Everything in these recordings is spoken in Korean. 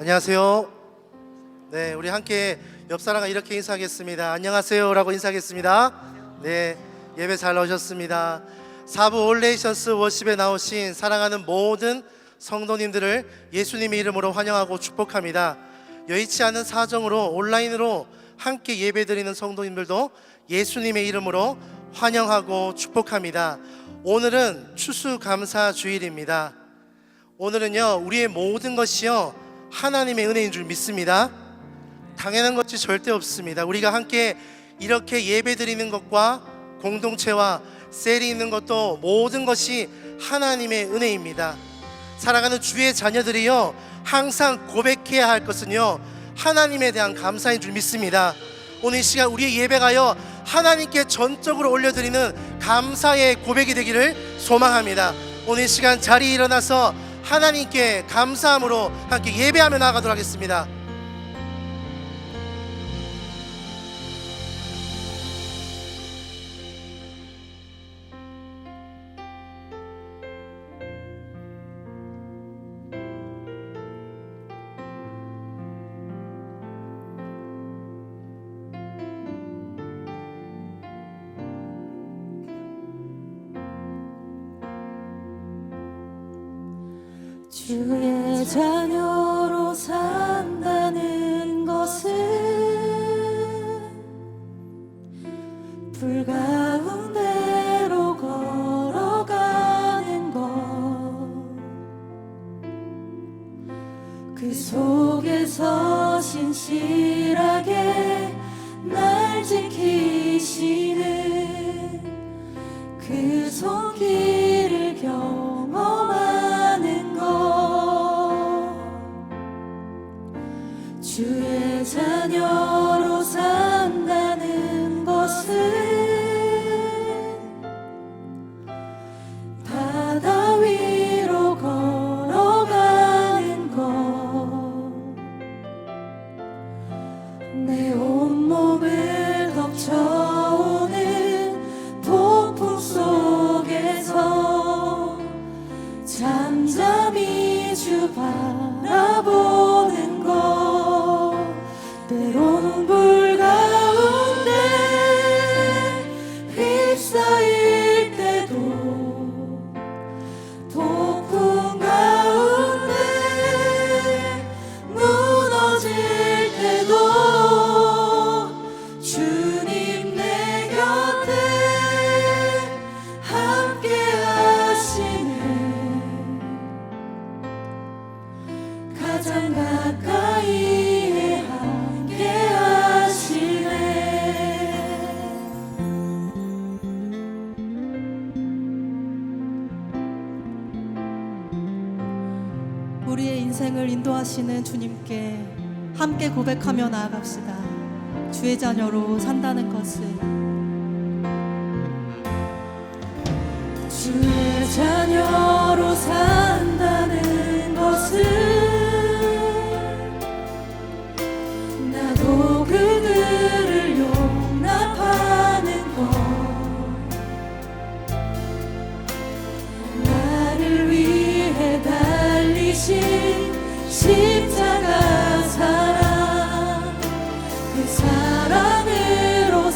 안녕하세요. 네, 우리 함께 옆 사람과 이렇게 인사하겠습니다. 안녕하세요 라고 인사하겠습니다. 네, 예배 잘 오셨습니다. 4부 올레이션스 워십에 나오신 사랑하는 모든 성도님들을 예수님의 이름으로 환영하고 축복합니다. 여의치 않은 사정으로 온라인으로 함께 예배드리는 성도님들도 예수님의 이름으로 환영하고 축복합니다. 오늘은 추수감사주일입니다. 오늘은요, 우리의 모든 것이요 하나님의 은혜인 줄 믿습니다. 당연한 것이 절대 없습니다. 우리가 함께 이렇게 예배드리는 것과 공동체와 셀이 있는 것도 모든 것이 하나님의 은혜입니다. 사랑하는 주의 자녀들이요, 항상 고백해야 할 것은요 하나님에 대한 감사인 줄 믿습니다. 오늘 이 시간 우리의 예배가요 하나님께 전적으로 올려드리는 감사의 고백이 되기를 소망합니다. 오늘 이 시간 자리에 일어나서 하나님께 감사함으로 함께 예배하며 나아가도록 하겠습니다. 주의 자녀로 산다는 것은 불 가운데로 걸어가는 것, 그 속에서 신실하게 날 지키시는 그 손길을 경험하는 것. 주의 자녀로 산다는 것은 바다 위로 걸어가는 것, 내 온몸을 덮쳐오는 폭풍 속에서 잠잠히 주 바라보는 것, 때로는 불 가운데 휩싸일 때도, 폭풍 가운데 무너질 때도 주님 내 곁에 함께 하시네. 가장 가까이에 함께 하시네. 우리의 인생을 인도하시는 주님께 함께 고백하며 나아갑시다. 주의 자녀로 산다는 것을. 주의 자녀로 산다는 것은 나도 그들을 용납하는 것, 나를 위해 달리신 십자가 사랑, 그 사랑으로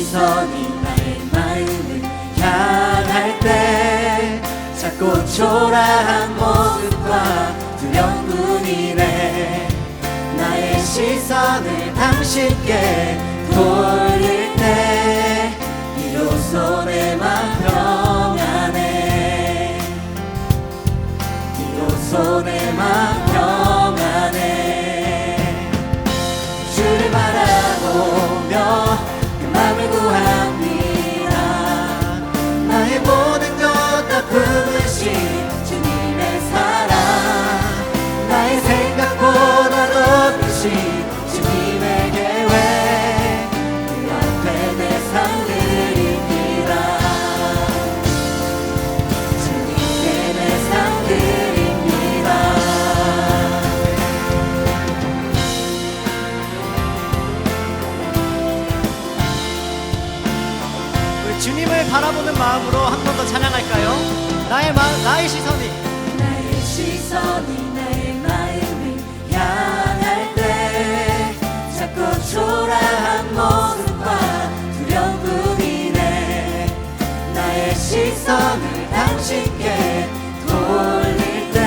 시선이 나의 마음을 향할 때 작고 초라한 모습과 두려운 군인의 나의 시선을 당신께 돌릴 때 비로소 내 맘 평안해 비로소 내 맘 평안해 주를 바라보며 그 맘을 구합니다 나의 모든 것 다 품으신 주님의 사랑 나의 생각보다 높으신 주님의 계획 그 앞에 내 삶 드립니다 주님께 내 삶 드립니다 우리 주님을 바라보는 마음으로 한 번 더 찬양할까요? 나의 시선이 나의 마음을 향할 때 작고 초라한 모습과 두려운 군인의 나의 시선을 당신께 돌릴 때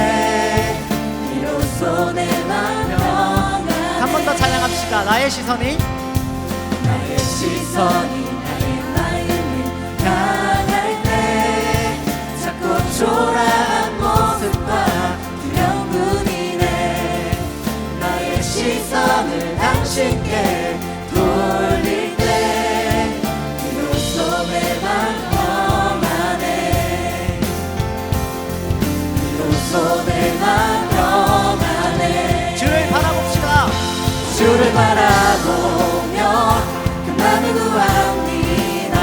비로소 내 맘 평안해 한 번 더 찬양합시다. 나의 시선이 나의 시선이 나의 마음을 향할 때 작고 초라한 모습과 두려운 군인의 나의 시선을 당신께 돌릴 때 비로소 내 맘 평안해 비로소 내 맘 평안해 주를 바라봅시다. 주를 바라보며 그 맘을 구합니다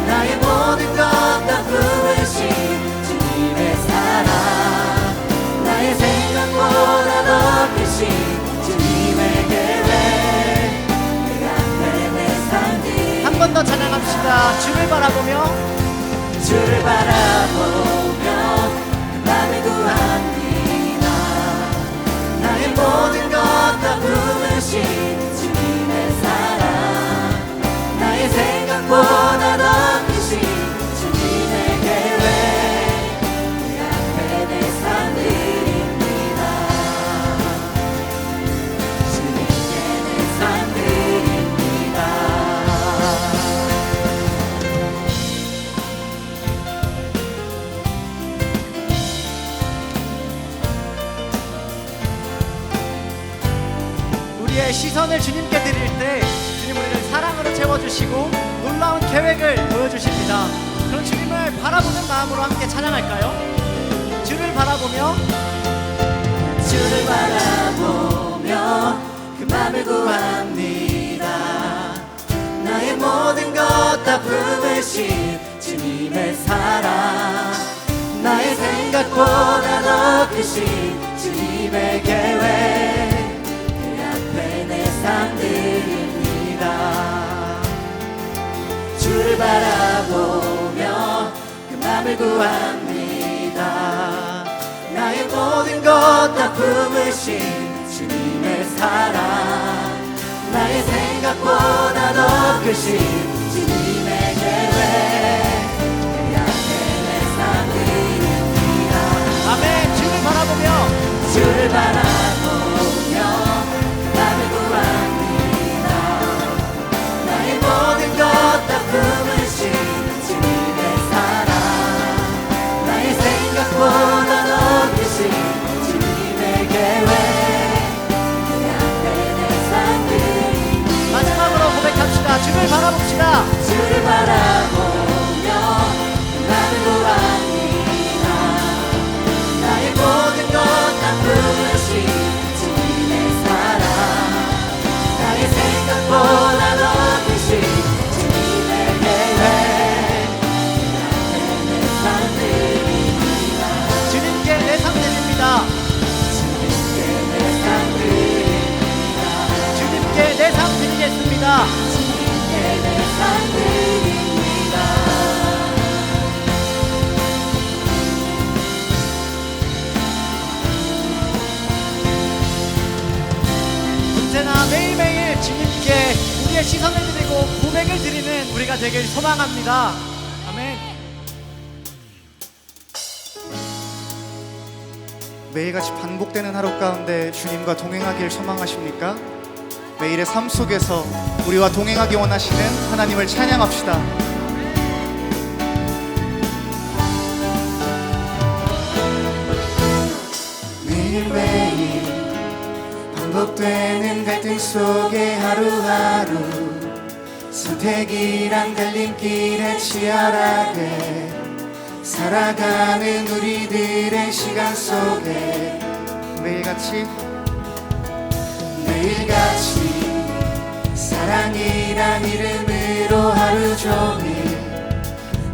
나의 모든 것 다 품으신 주님의 사랑 나의 생각보다 높으신 주님의 계획 그 앞에 내 삶 한 번 더 찬양합시다. 주를 바라보며 주를 바라보며 그 맘을 구합니다 나의 모든 것 다 품으신 주님의 사랑 나의 생각보다 높으신 주님의 계획 그 앞에 내 삶 드립니다 주님께 내 삶 드립니다 우리의 시선을 주님께 드릴 때 주님 우리를 사랑으로 채워주시고 놀라운 계획을 보여주십니다. 그런 주님을 바라보는 마음으로 함께 찬양할까요? 주를 바라보며 주를 바라보며 그 맘을 구합니다 나의 모든 것 다 품으신 주님의 사랑 나의 생각보다 높으신 주님의 계획 그 앞에 내 삶 드립니다 주를 바라보며 그 맘을 구합니다 나의 모든 것 다 품으신 주님의 사랑 나의 생각보다 높으신 주님의 계획 그 앞에 내 삶 드립니다 아멘. 주를 바라보며 주를 바라보며 맘을 구합니다 나의 모든 것 다 품으신 주님의 사랑 나의 생각보다 높으신 주님의 계획 그 앞에 내 삶 드립니다 마지막으로 고백합시다. 주를 바라봅시다. 은혜가 되길 소망합니다. 아멘. 매일같이 반복되는 하루 가운데 주님과 동행하길 소망하십니까? 매일의 삶 속에서 우리와 동행하기 원하시는 하나님을 찬양합시다. 매일매일 반복되는 갈등 속에 하루하루 선택이란 갈림길에 치열하게 살아가는 우리들의 시간 속에 매일같이 사랑이란 이름으로 하루 종일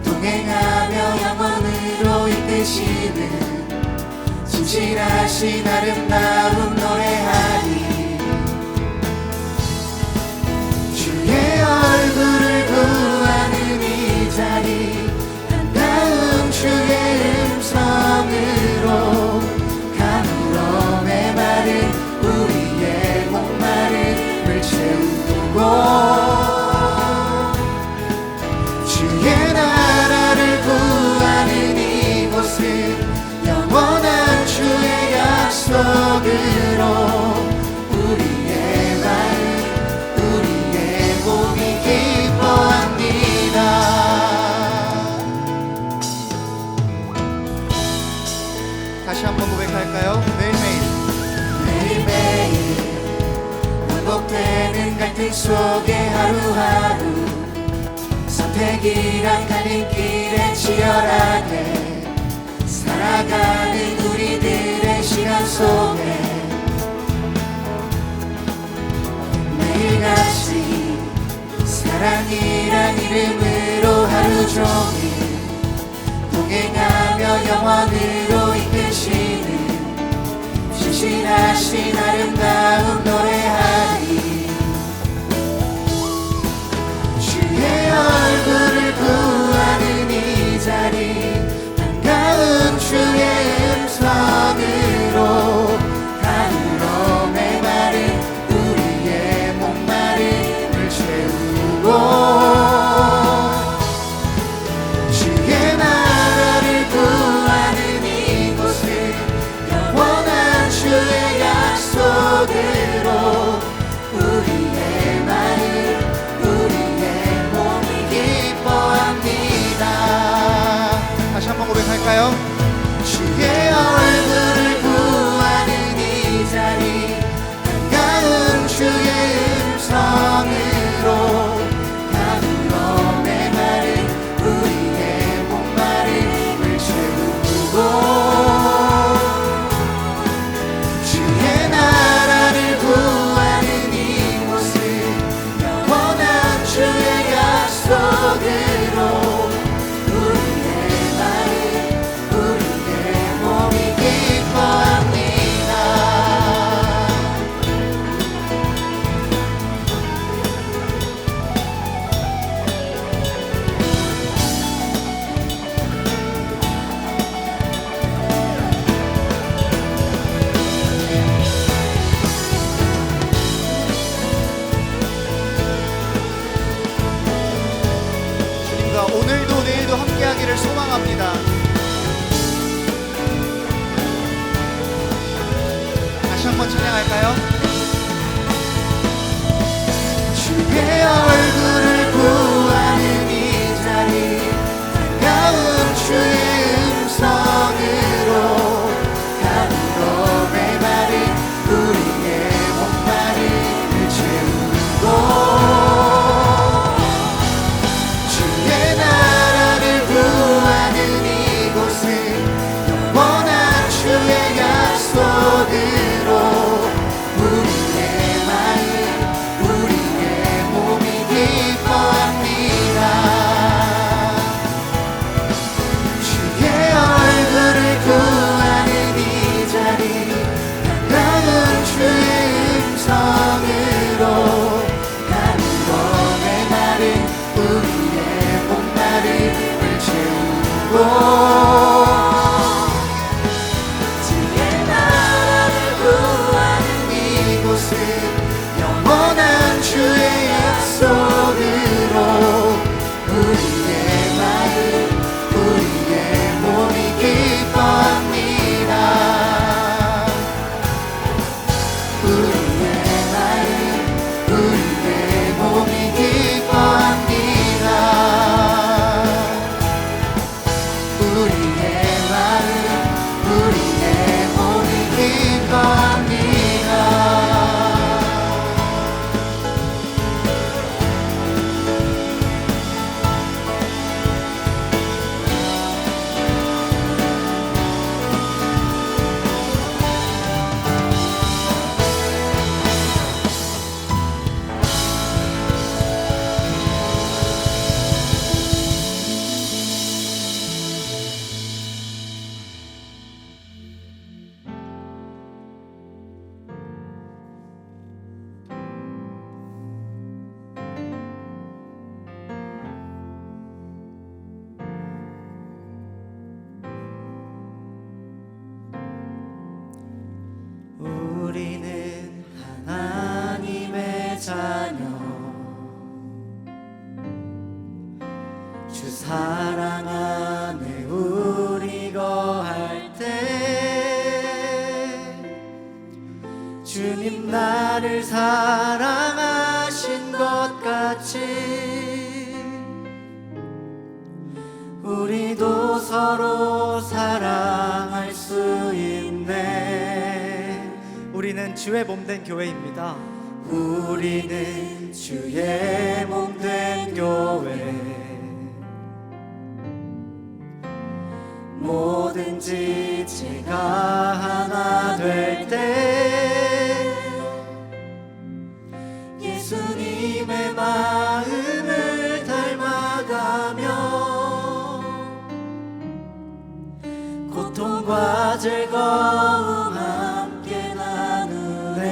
동행하며 영원으로 이끄시는 진실하신 아름다움 노래하리. 주의 얼굴을 구하는 이 자리 반가운 주의 음성으로 가물어 메마른 우리의 목마름을 채우고 주의 나라를 구하는 이곳은 영원한 주의 약속으로 우리의 마음 우리의 몸이 기뻐합니다. 다시 한번 고백할까요? 매일매일 반복되는 갈등 속에 하루하루 선택이란 갈림길에 치열하게 살아가는 우리들의 시간 속에 매일같이 사랑이란 이름으로 하루 종일 동행하며 영원으로 이끄시는 진실하신 아름다움 노래하리. 주의 얼굴을 구하는 이 자리 반가운 주의 음성으로 가물어 메마른 우리의 목마름을 채우고 주의 나라를 구하는 이곳은 영원한 주의 약속으로 우리의 마음 우리의 몸이 기뻐합니다. 다시 한번 고백할까요? 주의 얼굴을 구하는 이 자리 반가운 주의 음성으로 가물어 메마른 우리의 목마름을 채우고 주의 나라를 구하는 이곳은 영원한 주의 약속으로 우리의 마음 우리의 몸이 기뻐합니다. 주님과 오늘도 내일도 함께하기를 소망합니다. 다시 한번 찬양할까요? 주의 얼굴을 구하는 이 자리 반가운 주의 음성으로 가물어 메마른 우리의 목마름을 채우고 주의 나라를 구하는 이곳은 영원한 주의 약속으로 우리의 마음 우리의 몸이 기뻐 주 사랑 안에 우리 거할 때 주님 나를 사랑하신 것 같이 우리도 서로 사랑할 수 있네. 우리는 주의 몸된 교회입니다. 우리는 주의 몸된 교회. 뭐든지 제가 하나 될 때 예수님의 마음을 닮아가며 고통과 즐거움 함께 나누네.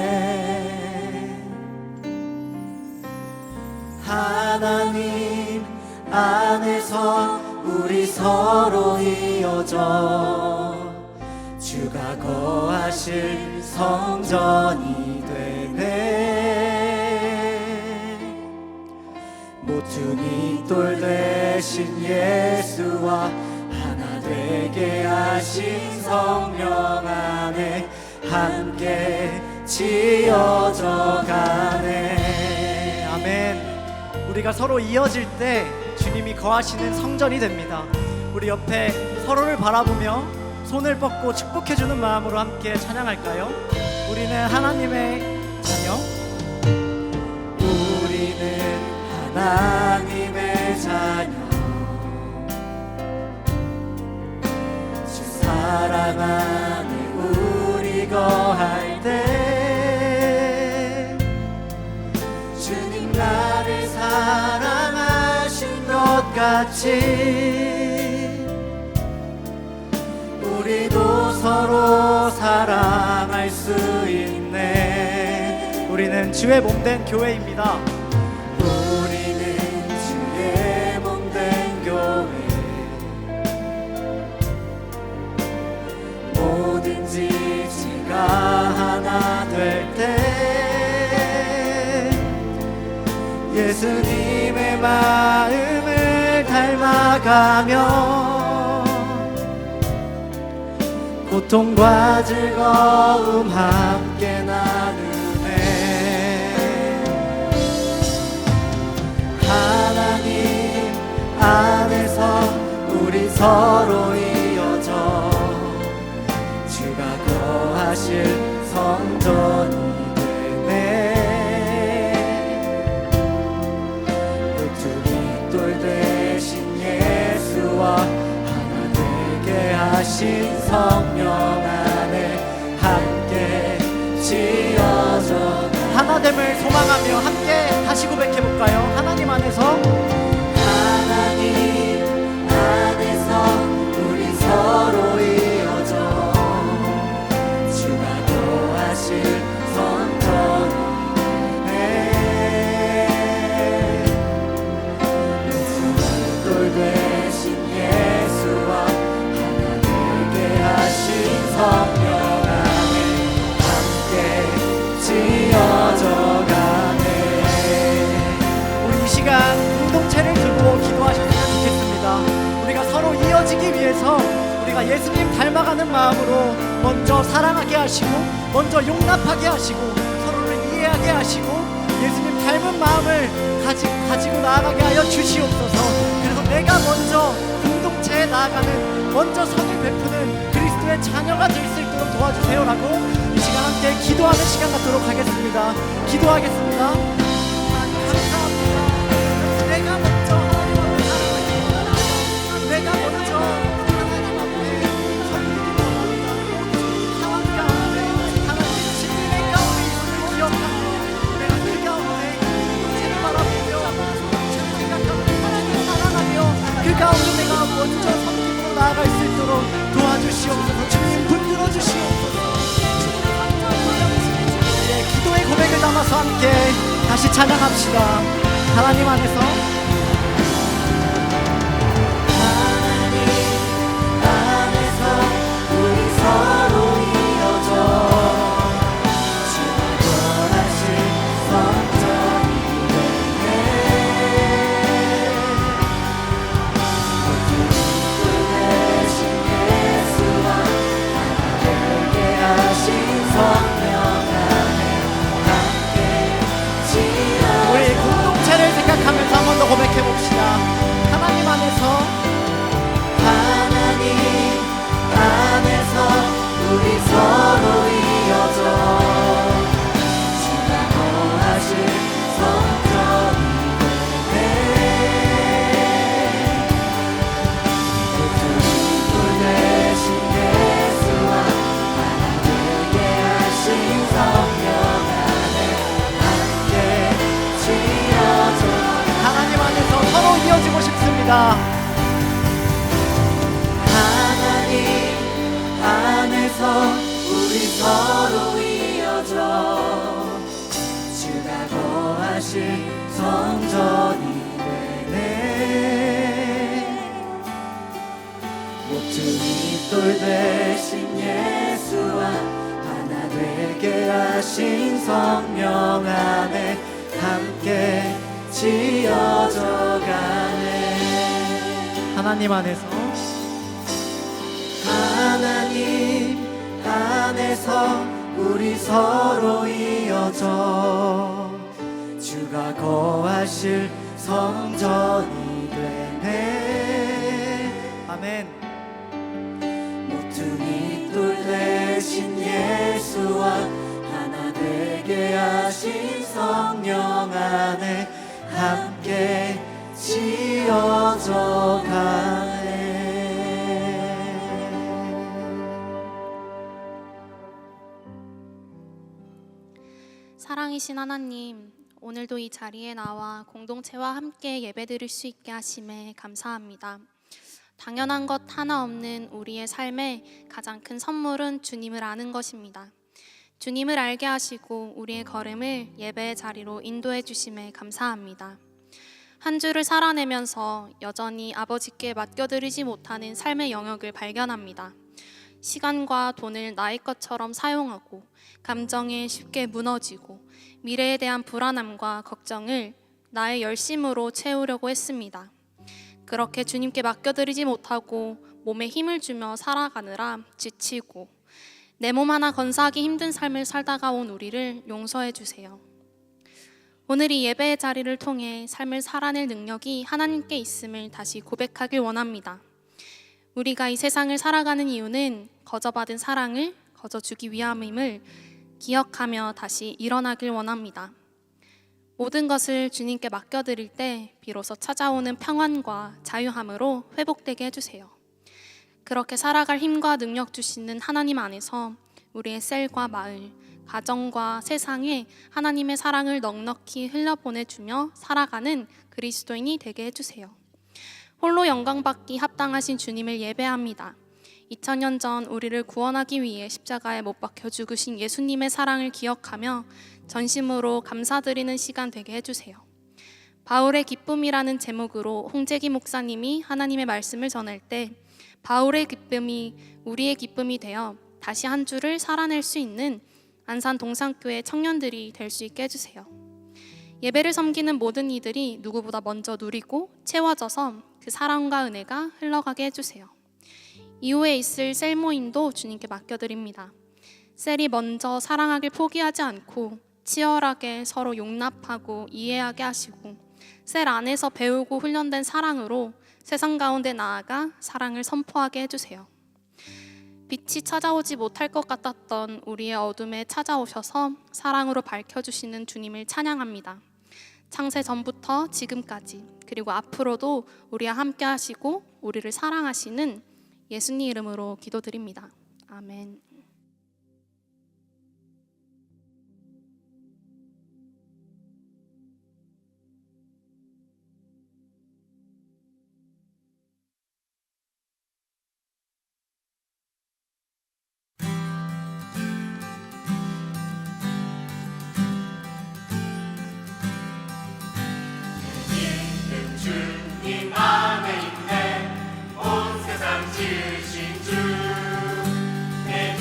하나님 안에서 우리 서로 이어져 주가 거하실 성전이 되네. 모퉁이 돌 대신 예수와 하나 되게 하신 성령 안에 함께 지어져 가네. 아멘. 우리가 서로 이어질 때 주님이 거하시는 성전이 됩니다. 우리 옆에 서로를 바라보며 손을 뻗고 축복해주는 마음으로 함께 찬양할까요? 우리는 하나님의 자녀. 우리는 하나님의 자녀. 주 사랑 안에 우리 거할 때 주님 나를 사랑하신 것 같이 우리도 서로 사랑할 수 있네. 우리는 주의 몸된 교회입니다. 우리는 주의 몸된 교회. 뭐든지 제가 하나 될 때 예수님의 마음을 닮아가며 고통과 즐거움 함께 나누네. 하나님 안에서 우리 서로 이어져 주가 거하실 성전이 되네. 모퉁이 돌 대신 예수와 하나 되게 하신 성령 안에 함께 지어져 하나됨을 소망하며 함께 다시 고백해볼까요? 하나님 안에서 하나님 안에서 우리 서로 이어져 주가 거하실 성전이네. 모퉁이 돌 대신 예수와 하나 되게 하신 성령 안에 함께 지어져 가네. 우리 이 시간 공동체를 두고 기도하셨으면 좋겠습니다. 우리가 서로 이어지기 위해서 우리가 예수님 닮아가는 마음으로 먼저 사랑하게 하시고 먼저 용납하게 하시고 서로를 이해하게 하시고 예수님 닮은 마음을 가지고 나아가게 하여 주시옵소서. 그래서 내가 먼저 공동체에 나아가는 먼저 선을 베푸는 그리스도의 자녀가 될 수 있도록 도와주세요라고 이 시간 함께 기도하는 시간 갖도록 하겠습니다. 기도하겠습니다. 하나님 감사합니다. 내가 먼저 하나님 앞에 살아가기를 내가 먼저 하나님 앞에 섬기기를 원합니다. 상황 가운데 하나님의 진리의 가운데 있음을 기억하고 내가 그 가운데 인생을 바라보며 주를 생각하고 하나님을 사랑하며 그 가운데 내가 먼저 섬김으로 나아갈 수 있도록 도와주시옵소서. 주님 붙들어 주시옵소서. 네, 기도의 고백을 담아서 함께 다시 찬양합시다. 하나님 안에서 우리 서로 이어져 주가 거하실 성전이 되네. 기도드립니다. 하나님 안에서 우리 서로 이어져 주가 거하실 성전이 되네. 모퉁이 돌 대신 예수와 하나 되게 하신 성령 안에 함께 지어져 가네. 하나님 안에서 하나님 안에서 우리 서로 이어져 주가 거하실 성전이 되네. 아멘. 모퉁이 돌 대신 예수와 하나 되게 하신 성령 안에 함께 지어져 가네. 사랑이신 하나님, 오늘도 이 자리에 나와 공동체와 함께 예배드릴 수 있게 하심에 감사합니다. 당연한 것 하나 없는 우리의 삶에 가장 큰 선물은 주님을 아는 것입니다. 주님을 알게 하시고 우리의 걸음을 예배의 자리로 인도해 주심에 감사합니다. 한 주를 살아내면서 여전히 아버지께 맡겨드리지 못하는 삶의 영역을 발견합니다. 시간과 돈을 나의 것처럼 사용하고 감정에 쉽게 무너지고 미래에 대한 불안함과 걱정을 나의 열심으로 채우려고 했습니다. 그렇게 주님께 맡겨드리지 못하고 몸에 힘을 주며 살아가느라 지치고 내 몸 하나 건사하기 힘든 삶을 살다가 온 우리를 용서해 주세요. 오늘 이 예배의 자리를 통해 삶을 살아낼 능력이 하나님께 있음을 다시 고백하길 원합니다. 우리가 이 세상을 살아가는 이유는 거저받은 사랑을 거저주기 위함임을 기억하며 다시 일어나길 원합니다. 모든 것을 주님께 맡겨드릴 때 비로소 찾아오는 평안과 자유함으로 회복되게 해주세요. 그렇게 살아갈 힘과 능력 주시는 하나님 안에서 우리의 셀과 마을, 가정과 세상에 하나님의 사랑을 넉넉히 흘려보내주며 살아가는 그리스도인이 되게 해주세요. 홀로 영광받기 합당하신 주님을 예배합니다. 2000년 전 우리를 구원하기 위해 십자가에 못 박혀 죽으신 예수님의 사랑을 기억하며 전심으로 감사드리는 시간 되게 해주세요. 바울의 기쁨이라는 제목으로 홍재기 목사님이 하나님의 말씀을 전할 때 바울의 기쁨이 우리의 기쁨이 되어 다시 한 주를 살아낼 수 있는 안산 동산교회 청년들이 될 수 있게 해주세요. 예배를 섬기는 모든 이들이 누구보다 먼저 누리고 채워져서 그 사랑과 은혜가 흘러가게 해주세요. 이후에 있을 셀 모임도 주님께 맡겨드립니다. 셀이 먼저 사랑하길 포기하지 않고 치열하게 서로 용납하고 이해하게 하시고 셀 안에서 배우고 훈련된 사랑으로 세상 가운데 나아가 사랑을 선포하게 해주세요. 빛이 찾아오지 못할 것 같았던 우리의 어둠에 찾아오셔서 사랑으로 밝혀주시는 주님을 찬양합니다. 창세 전부터 지금까지 그리고 앞으로도 우리와 함께 하시고 우리를 사랑하시는 예수님 이름으로 기도드립니다. 아멘. 주님 안에 있네 온 세상 지으신 주 내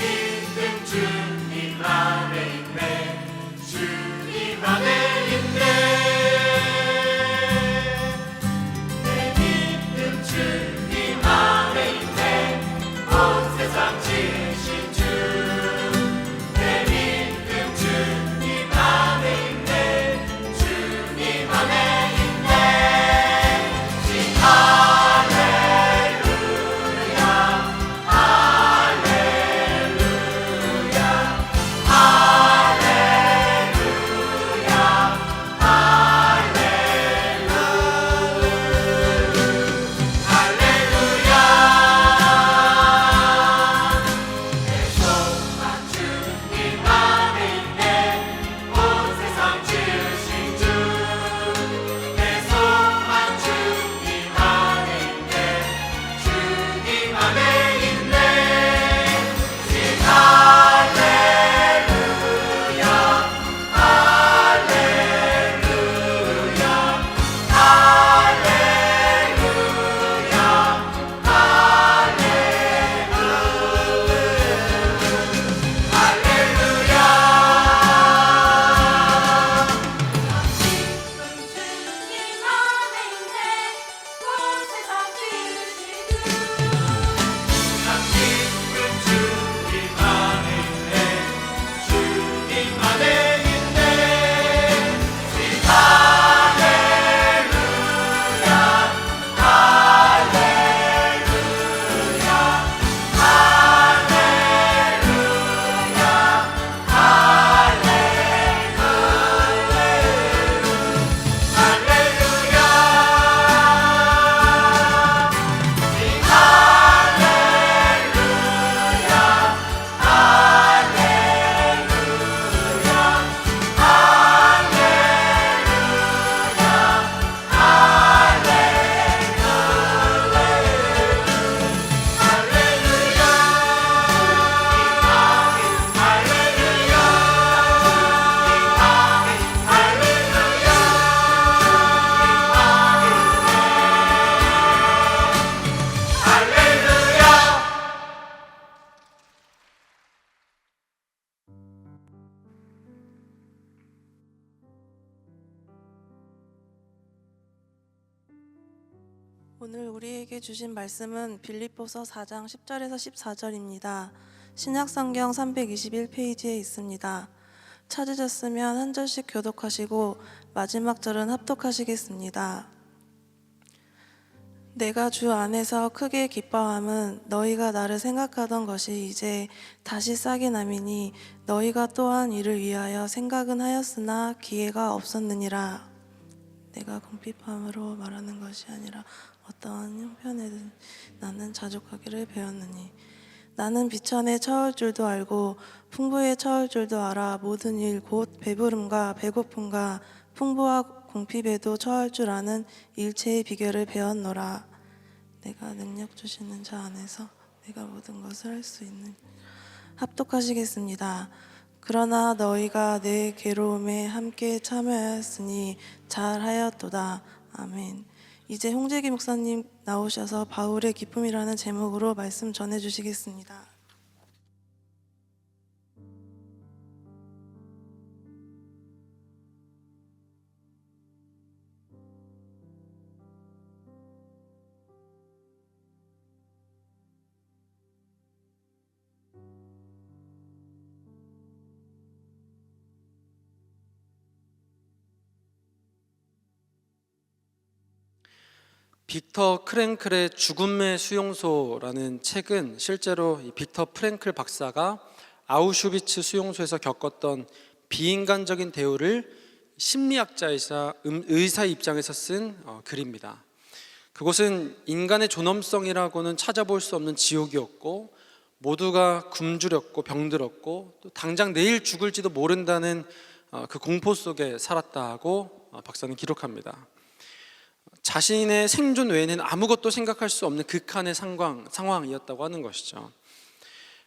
오늘 우리에게 주신 말씀은 빌립보서 4장 10절에서 14절입니다. 신약성경 321페이지에 있습니다. 찾으셨으면 한 절씩 교독하시고 마지막 절은 합독하시겠습니다. 내가 주 안에서 크게 기뻐함은 너희가 나를 생각하던 것이 이제 다시 싹이 남이니 너희가 또한 이를 위하여 생각은 하였으나 기회가 없었느니라. 내가 궁핍함으로 말하는 것이 아니라 어떠한 형편에든 나는 자족하기를 배웠느니 나는 비천에 처할 줄도 알고 풍부에 처할 줄도 알아 모든 일 곧 배부름과 배고픔과 풍부와 궁핍에도 처할 줄 아는 일체의 비결을 배웠노라. 내가 능력 주시는 자 안에서 내가 모든 것을 할 수 있는 합독하시겠습니다. 그러나 너희가 내 괴로움에 함께 참여하였으니 잘하였도다. 아멘. 이제 홍재기 목사님 나오셔서 바울의 기쁨이라는 제목으로 말씀 전해주시겠습니다. 빅터 프랭클의 죽음의 수용소라는 책은 실제로 이 빅터 프랭클 박사가 아우슈비츠 수용소에서 겪었던 비인간적인 대우를 심리학자이자 의사 입장에서 쓴 글입니다. 그곳은 인간의 존엄성이라고는 찾아볼 수 없는 지옥이었고 모두가 굶주렸고 병들었고 또 당장 내일 죽을지도 모른다는 그 공포 속에 살았다고 박사는 기록합니다. 자신의 생존 외에는 아무것도 생각할 수 없는 극한의 상황이었다고 하는 것이죠.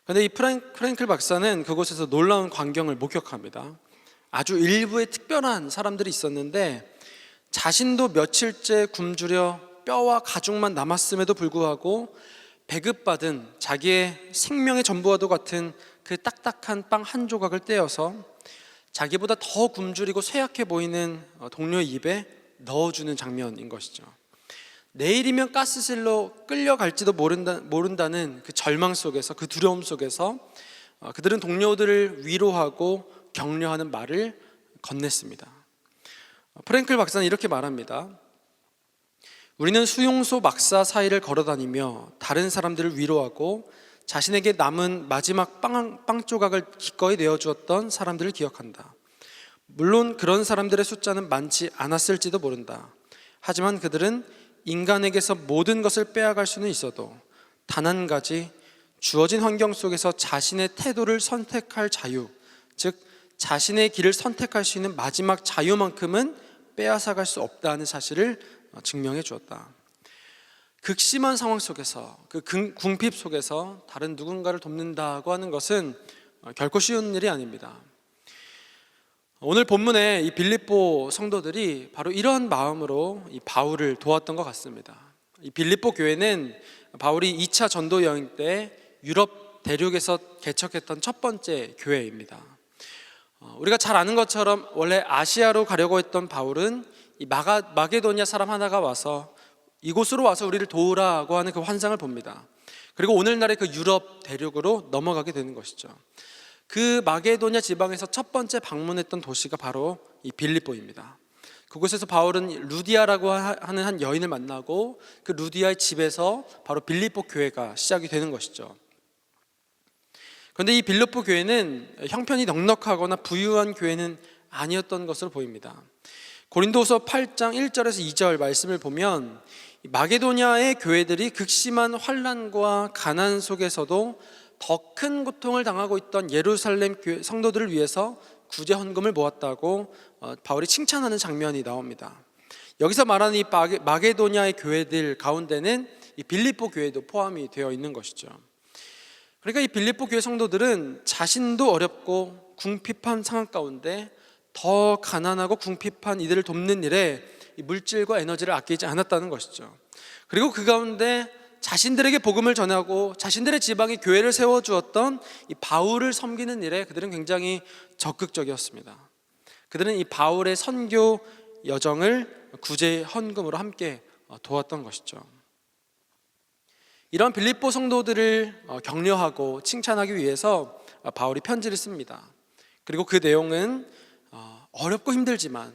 그런데 이 프랭클 박사는 그곳에서 놀라운 광경을 목격합니다. 아주 일부의 특별한 사람들이 있었는데 자신도 며칠째 굶주려 뼈와 가죽만 남았음에도 불구하고 배급받은 자기의 생명의 전부와도 같은 그 딱딱한 빵 한 조각을 떼어서 자기보다 더 굶주리고 쇠약해 보이는 동료의 입에 넣어주는 장면인 것이죠. 내일이면 가스실로 끌려갈지도 모른다는 그 절망 속에서, 그 두려움 속에서 그들은 동료들을 위로하고 격려하는 말을 건넸습니다. 프랭클 박사는 이렇게 말합니다. 우리는 수용소 막사 사이를 걸어다니며 다른 사람들을 위로하고 자신에게 남은 마지막 빵 조각을 기꺼이 내어주었던 사람들을 기억한다. 물론 그런 사람들의 숫자는 많지 않았을지도 모른다. 하지만 그들은 인간에게서 모든 것을 빼앗갈 수는 있어도 단 한 가지 주어진 환경 속에서 자신의 태도를 선택할 자유, 즉 자신의 길을 선택할 수 있는 마지막 자유만큼은 빼앗아갈 수 없다는 사실을 증명해 주었다. 극심한 상황 속에서, 그 궁핍 속에서 다른 누군가를 돕는다고 하는 것은 결코 쉬운 일이 아닙니다. 오늘 본문에 이 빌립보 성도들이 바로 이러한 마음으로 이 바울을 도왔던 것 같습니다. 이 빌립보 교회는 바울이 2차 전도 여행 때 유럽 대륙에서 개척했던 첫 번째 교회입니다. 우리가 잘 아는 것처럼 원래 아시아로 가려고 했던 바울은 이 마게도니아 사람 하나가 와서 이곳으로 와서 우리를 도우라고 하는 그 환상을 봅니다. 그리고 오늘날의 그 유럽 대륙으로 넘어가게 되는 것이죠. 그 마게도니아 지방에서 첫 번째 방문했던 도시가 바로 이 빌립보입니다. 그곳에서 바울은 루디아라고 하는 한 여인을 만나고 그 루디아의 집에서 바로 빌립보 교회가 시작이 되는 것이죠. 그런데 이 빌립보 교회는 형편이 넉넉하거나 부유한 교회는 아니었던 것으로 보입니다. 고린도후서 8장 1절에서 2절 말씀을 보면 마게도니아의 교회들이 극심한 환난과 가난 속에서도 더 큰 고통을 당하고 있던 예루살렘 교회 성도들을 위해서 구제 헌금을 모았다고 바울이 칭찬하는 장면이 나옵니다. 여기서 말하는 이 마게도니아의 교회들 가운데는 이 빌립보 교회도 포함이 되어 있는 것이죠. 그러니까 이 빌립보 교회 성도들은 자신도 어렵고 궁핍한 상황 가운데 더 가난하고 궁핍한 이들을 돕는 일에 물질과 에너지를 아끼지 않았다는 것이죠. 그리고 그 가운데 자신들에게 복음을 전하고 자신들의 지방에 교회를 세워주었던 이 바울을 섬기는 일에 그들은 굉장히 적극적이었습니다. 그들은 이 바울의 선교 여정을 구제 헌금으로 함께 도왔던 것이죠. 이런 빌립보 성도들을 격려하고 칭찬하기 위해서 바울이 편지를 씁니다. 그리고 그 내용은 어렵고 힘들지만,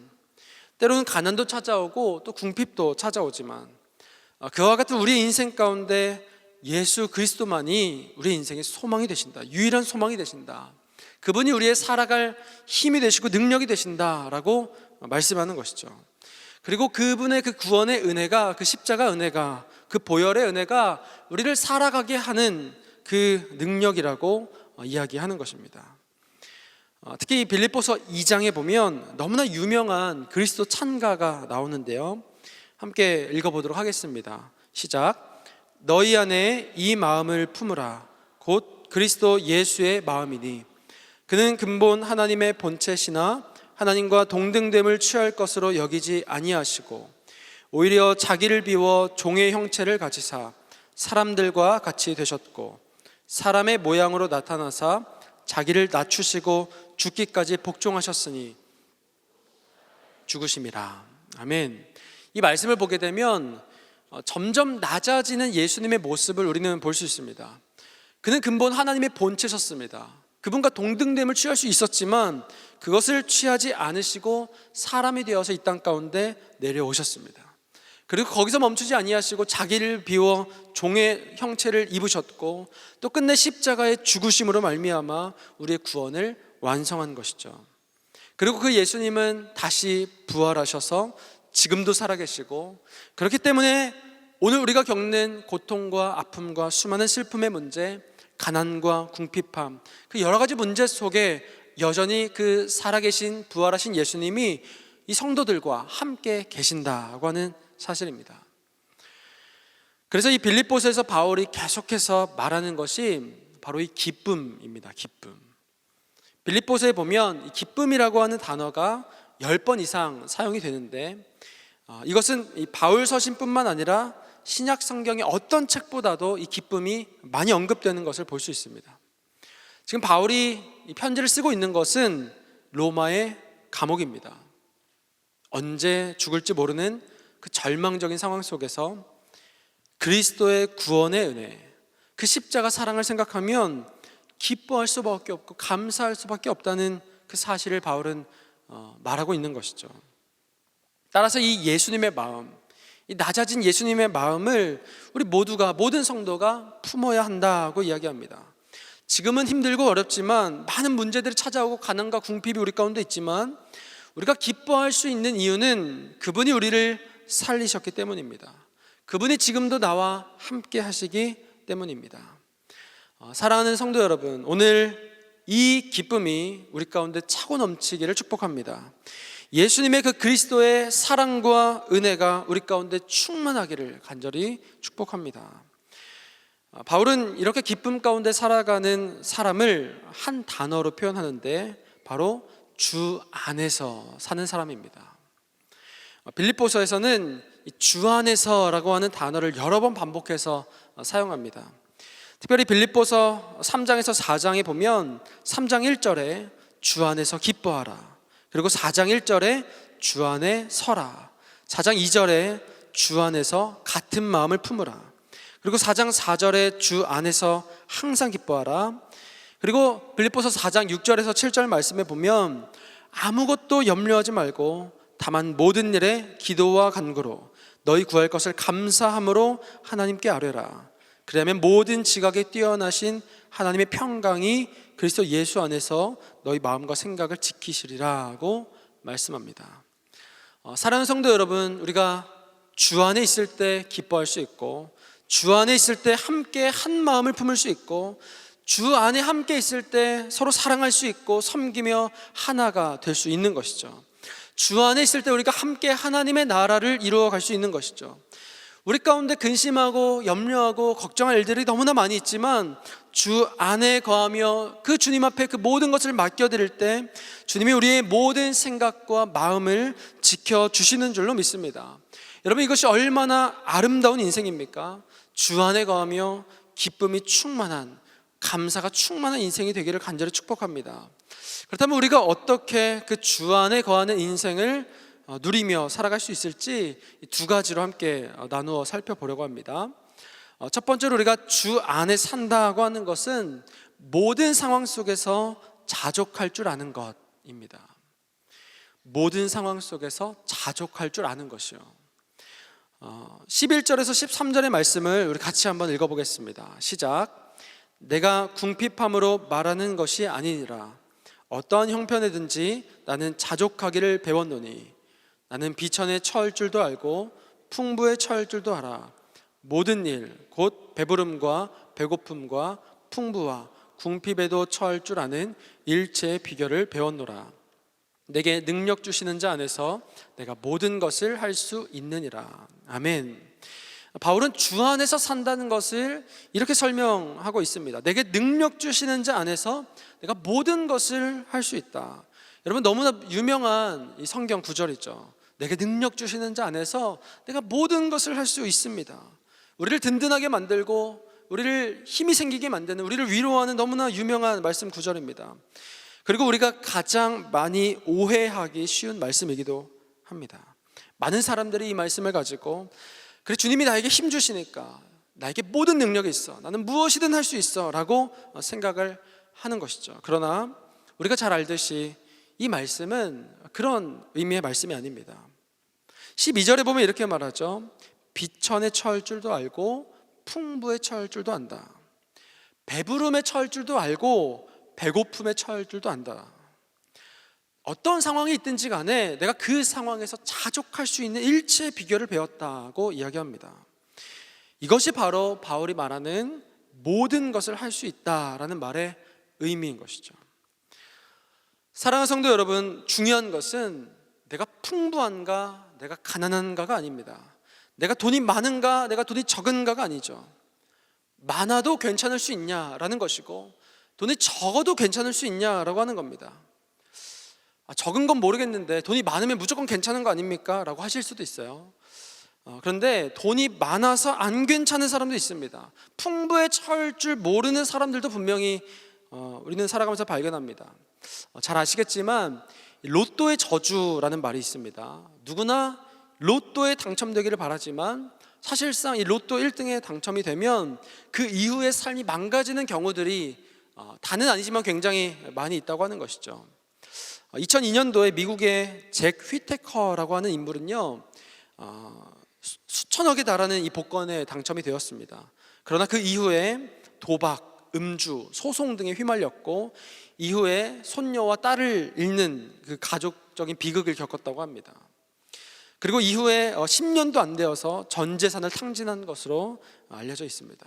때로는 가난도 찾아오고 또 궁핍도 찾아오지만, 그와 같은 우리의 인생 가운데 예수 그리스도만이 우리의 인생의 소망이 되신다, 유일한 소망이 되신다, 그분이 우리의 살아갈 힘이 되시고 능력이 되신다라고 말씀하는 것이죠. 그리고 그분의 그 구원의 은혜가, 그 십자가 은혜가, 그 보혈의 은혜가 우리를 살아가게 하는 그 능력이라고 이야기하는 것입니다. 특히 빌립보서 2장에 보면 너무나 유명한 그리스도 찬가가 나오는데요, 함께 읽어보도록 하겠습니다. 시작. 너희 안에 이 마음을 품으라. 곧 그리스도 예수의 마음이니 그는 근본 하나님의 본체시나 하나님과 동등됨을 취할 것으로 여기지 아니하시고 오히려 자기를 비워 종의 형체를 가지사 사람들과 같이 되셨고 사람의 모양으로 나타나사 자기를 낮추시고 죽기까지 복종하셨으니 죽으심이라. 아멘. 이 말씀을 보게 되면 점점 낮아지는 예수님의 모습을 우리는 볼 수 있습니다. 그는 근본 하나님의 본체셨습니다. 그분과 동등됨을 취할 수 있었지만 그것을 취하지 않으시고 사람이 되어서 이 땅 가운데 내려오셨습니다. 그리고 거기서 멈추지 아니하시고 자기를 비워 종의 형체를 입으셨고 또 끝내 십자가의 죽으심으로 말미암아 우리의 구원을 완성한 것이죠. 그리고 그 예수님은 다시 부활하셔서 지금도 살아계시고, 그렇기 때문에 오늘 우리가 겪는 고통과 아픔과 수많은 슬픔의 문제, 가난과 궁핍함, 그 여러 가지 문제 속에 여전히 그 살아계신 부활하신 예수님이 이 성도들과 함께 계신다고 하는 사실입니다. 그래서 이 빌립보서에서 바울이 계속해서 말하는 것이 바로 이 기쁨입니다. 기쁨. 빌립보서에 보면 이 기쁨이라고 하는 단어가 10번 이상 사용이 되는데, 이것은 이 바울 서신뿐만 아니라 신약 성경의 어떤 책보다도 이 기쁨이 많이 언급되는 것을 볼 수 있습니다. 지금 바울이 이 편지를 쓰고 있는 것은 로마의 감옥입니다. 언제 죽을지 모르는 그 절망적인 상황 속에서 그리스도의 구원의 은혜, 그 십자가 사랑을 생각하면 기뻐할 수밖에 없고 감사할 수밖에 없다는 그 사실을 바울은 말하고 있는 것이죠. 따라서 이 예수님의 마음, 이 낮아진 예수님의 마음을 우리 모두가, 모든 성도가 품어야 한다고 이야기합니다. 지금은 힘들고 어렵지만 많은 문제들이 찾아오고 가난과 궁핍이 우리 가운데 있지만 우리가 기뻐할 수 있는 이유는 그분이 우리를 살리셨기 때문입니다. 그분이 지금도 나와 함께 하시기 때문입니다. 사랑하는 성도 여러분, 오늘 이 기쁨이 우리 가운데 차고 넘치기를 축복합니다. 예수님의 그 그리스도의 사랑과 은혜가 우리 가운데 충만하기를 간절히 축복합니다. 바울은 이렇게 기쁨 가운데 살아가는 사람을 한 단어로 표현하는데 바로 주 안에서 사는 사람입니다. 빌립보서에서는 주 안에서라고 하는 단어를 여러 번 반복해서 사용합니다. 특별히 빌립보서 3장에서 4장에 보면 3장 1절에 주 안에서 기뻐하라, 그리고 4장 1절에 주 안에 서라, 4장 2절에 주 안에서 같은 마음을 품으라, 그리고 4장 4절에 주 안에서 항상 기뻐하라, 그리고 빌립보서 4장 6절에서 7절 말씀에 보면 아무것도 염려하지 말고 다만 모든 일에 기도와 간구로 너희 구할 것을 감사함으로 하나님께 아뢰라. 그러면 모든 지각에 뛰어나신 하나님의 평강이 그리스도 예수 안에서 너희 마음과 생각을 지키시리라고 말씀합니다. 사랑하는 성도 여러분, 우리가 주 안에 있을 때 기뻐할 수 있고 주 안에 있을 때 함께 한 마음을 품을 수 있고 주 안에 함께 있을 때 서로 사랑할 수 있고 섬기며 하나가 될 수 있는 것이죠. 주 안에 있을 때 우리가 함께 하나님의 나라를 이루어 갈 수 있는 것이죠. 우리 가운데 근심하고 염려하고 걱정할 일들이 너무나 많이 있지만 주 안에 거하며 그 주님 앞에 그 모든 것을 맡겨드릴 때 주님이 우리의 모든 생각과 마음을 지켜주시는 줄로 믿습니다. 여러분, 이것이 얼마나 아름다운 인생입니까? 주 안에 거하며 기쁨이 충만한, 감사가 충만한 인생이 되기를 간절히 축복합니다. 그렇다면 우리가 어떻게 그 주 안에 거하는 인생을 누리며 살아갈 수 있을지 두 가지로 함께 나누어 살펴보려고 합니다. 첫 번째로 우리가 주 안에 산다고 하는 것은 모든 상황 속에서 자족할 줄 아는 것입니다. 모든 상황 속에서 자족할 줄 아는 것이요. 11절에서 13절의 말씀을 우리 같이 한번 읽어보겠습니다. 시작. 내가 궁핍함으로 말하는 것이 아니니라. 어떠한 형편에든지 나는 자족하기를 배웠노니 나는 비천에 처할 줄도 알고 풍부에 처할 줄도 알아. 모든 일 곧 배부름과 배고픔과 풍부와 궁핍에도 처할 줄 아는 일체의 비결을 배웠노라. 내게 능력 주시는 자 안에서 내가 모든 것을 할 수 있느니라. 아멘. 바울은 주 안에서 산다는 것을 이렇게 설명하고 있습니다. 내게 능력 주시는 자 안에서 내가 모든 것을 할 수 있다. 여러분, 너무나 유명한 이 성경 구절이죠. 내게 능력 주시는 자 안에서 내가 모든 것을 할 수 있습니다. 우리를 든든하게 만들고 우리를 힘이 생기게 만드는, 우리를 위로하는 너무나 유명한 말씀 구절입니다. 그리고 우리가 가장 많이 오해하기 쉬운 말씀이기도 합니다. 많은 사람들이 이 말씀을 가지고 그래, 주님이 나에게 힘 주시니까 나에게 모든 능력이 있어, 나는 무엇이든 할 수 있어 라고 생각을 하는 것이죠. 그러나 우리가 잘 알듯이 이 말씀은 그런 의미의 말씀이 아닙니다. 12절에 보면 이렇게 말하죠. 비천에 처할 줄도 알고 풍부에 처할 줄도 안다. 배부름에 처할 줄도 알고 배고픔에 처할 줄도 안다. 어떤 상황이 있든지 간에 내가 그 상황에서 자족할 수 있는 일체의 비결을 배웠다고 이야기합니다. 이것이 바로 바울이 말하는 모든 것을 할 수 있다라는 말의 의미인 것이죠. 사랑하는 성도 여러분, 중요한 것은 내가 풍부한가 내가 가난한가가 아닙니다. 내가 돈이 많은가 내가 돈이 적은가가 아니죠. 많아도 괜찮을 수 있냐라는 것이고 돈이 적어도 괜찮을 수 있냐라고 하는 겁니다. 적은 건 모르겠는데 돈이 많으면 무조건 괜찮은 거 아닙니까? 라고 하실 수도 있어요. 그런데 돈이 많아서 안 괜찮은 사람도 있습니다. 풍부에 처할 줄 모르는 사람들도 분명히 우리는 살아가면서 발견합니다. 잘 아시겠지만 로또의 저주라는 말이 있습니다. 누구나 로또에 당첨되기를 바라지만 사실상 이 로또 1등에 당첨이 되면 그 이후의 삶이 망가지는 경우들이 다는 아니지만 굉장히 많이 있다고 하는 것이죠. 2002년도에 미국의 잭 휘테커라고 하는 인물은요, 수천억에 달하는 이 복권에 당첨이 되었습니다. 그러나 그 이후에 도박, 음주, 소송 등에 휘말렸고 이후에 손녀와 딸을 잃는 그 가족적인 비극을 겪었다고 합니다. 그리고 이후에 10년도 안 되어서 전 재산을 탕진한 것으로 알려져 있습니다.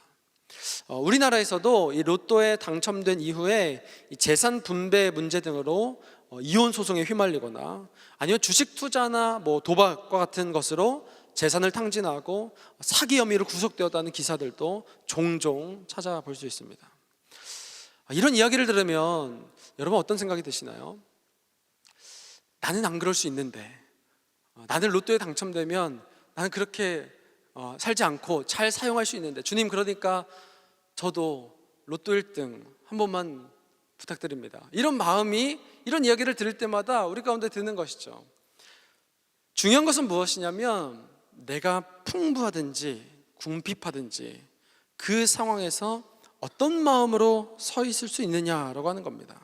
우리나라에서도 이 로또에 당첨된 이후에 이 재산 분배 문제 등으로 이혼 소송에 휘말리거나 아니면 주식 투자나 뭐 도박과 같은 것으로 재산을 탕진하고 사기 혐의로 구속되었다는 기사들도 종종 찾아볼 수 있습니다. 이런 이야기를 들으면 여러분 어떤 생각이 드시나요? 나는 안 그럴 수 있는데, 나는 로또에 당첨되면 나는 그렇게 살지 않고 잘 사용할 수 있는데, 주님 그러니까 저도 로또 1등 한 번만 부탁드립니다. 이런 마음이, 이런 이야기를 들을 때마다 우리 가운데 드는 것이죠. 중요한 것은 무엇이냐면 내가 풍부하든지 궁핍하든지 그 상황에서 어떤 마음으로 서 있을 수 있느냐라고 하는 겁니다.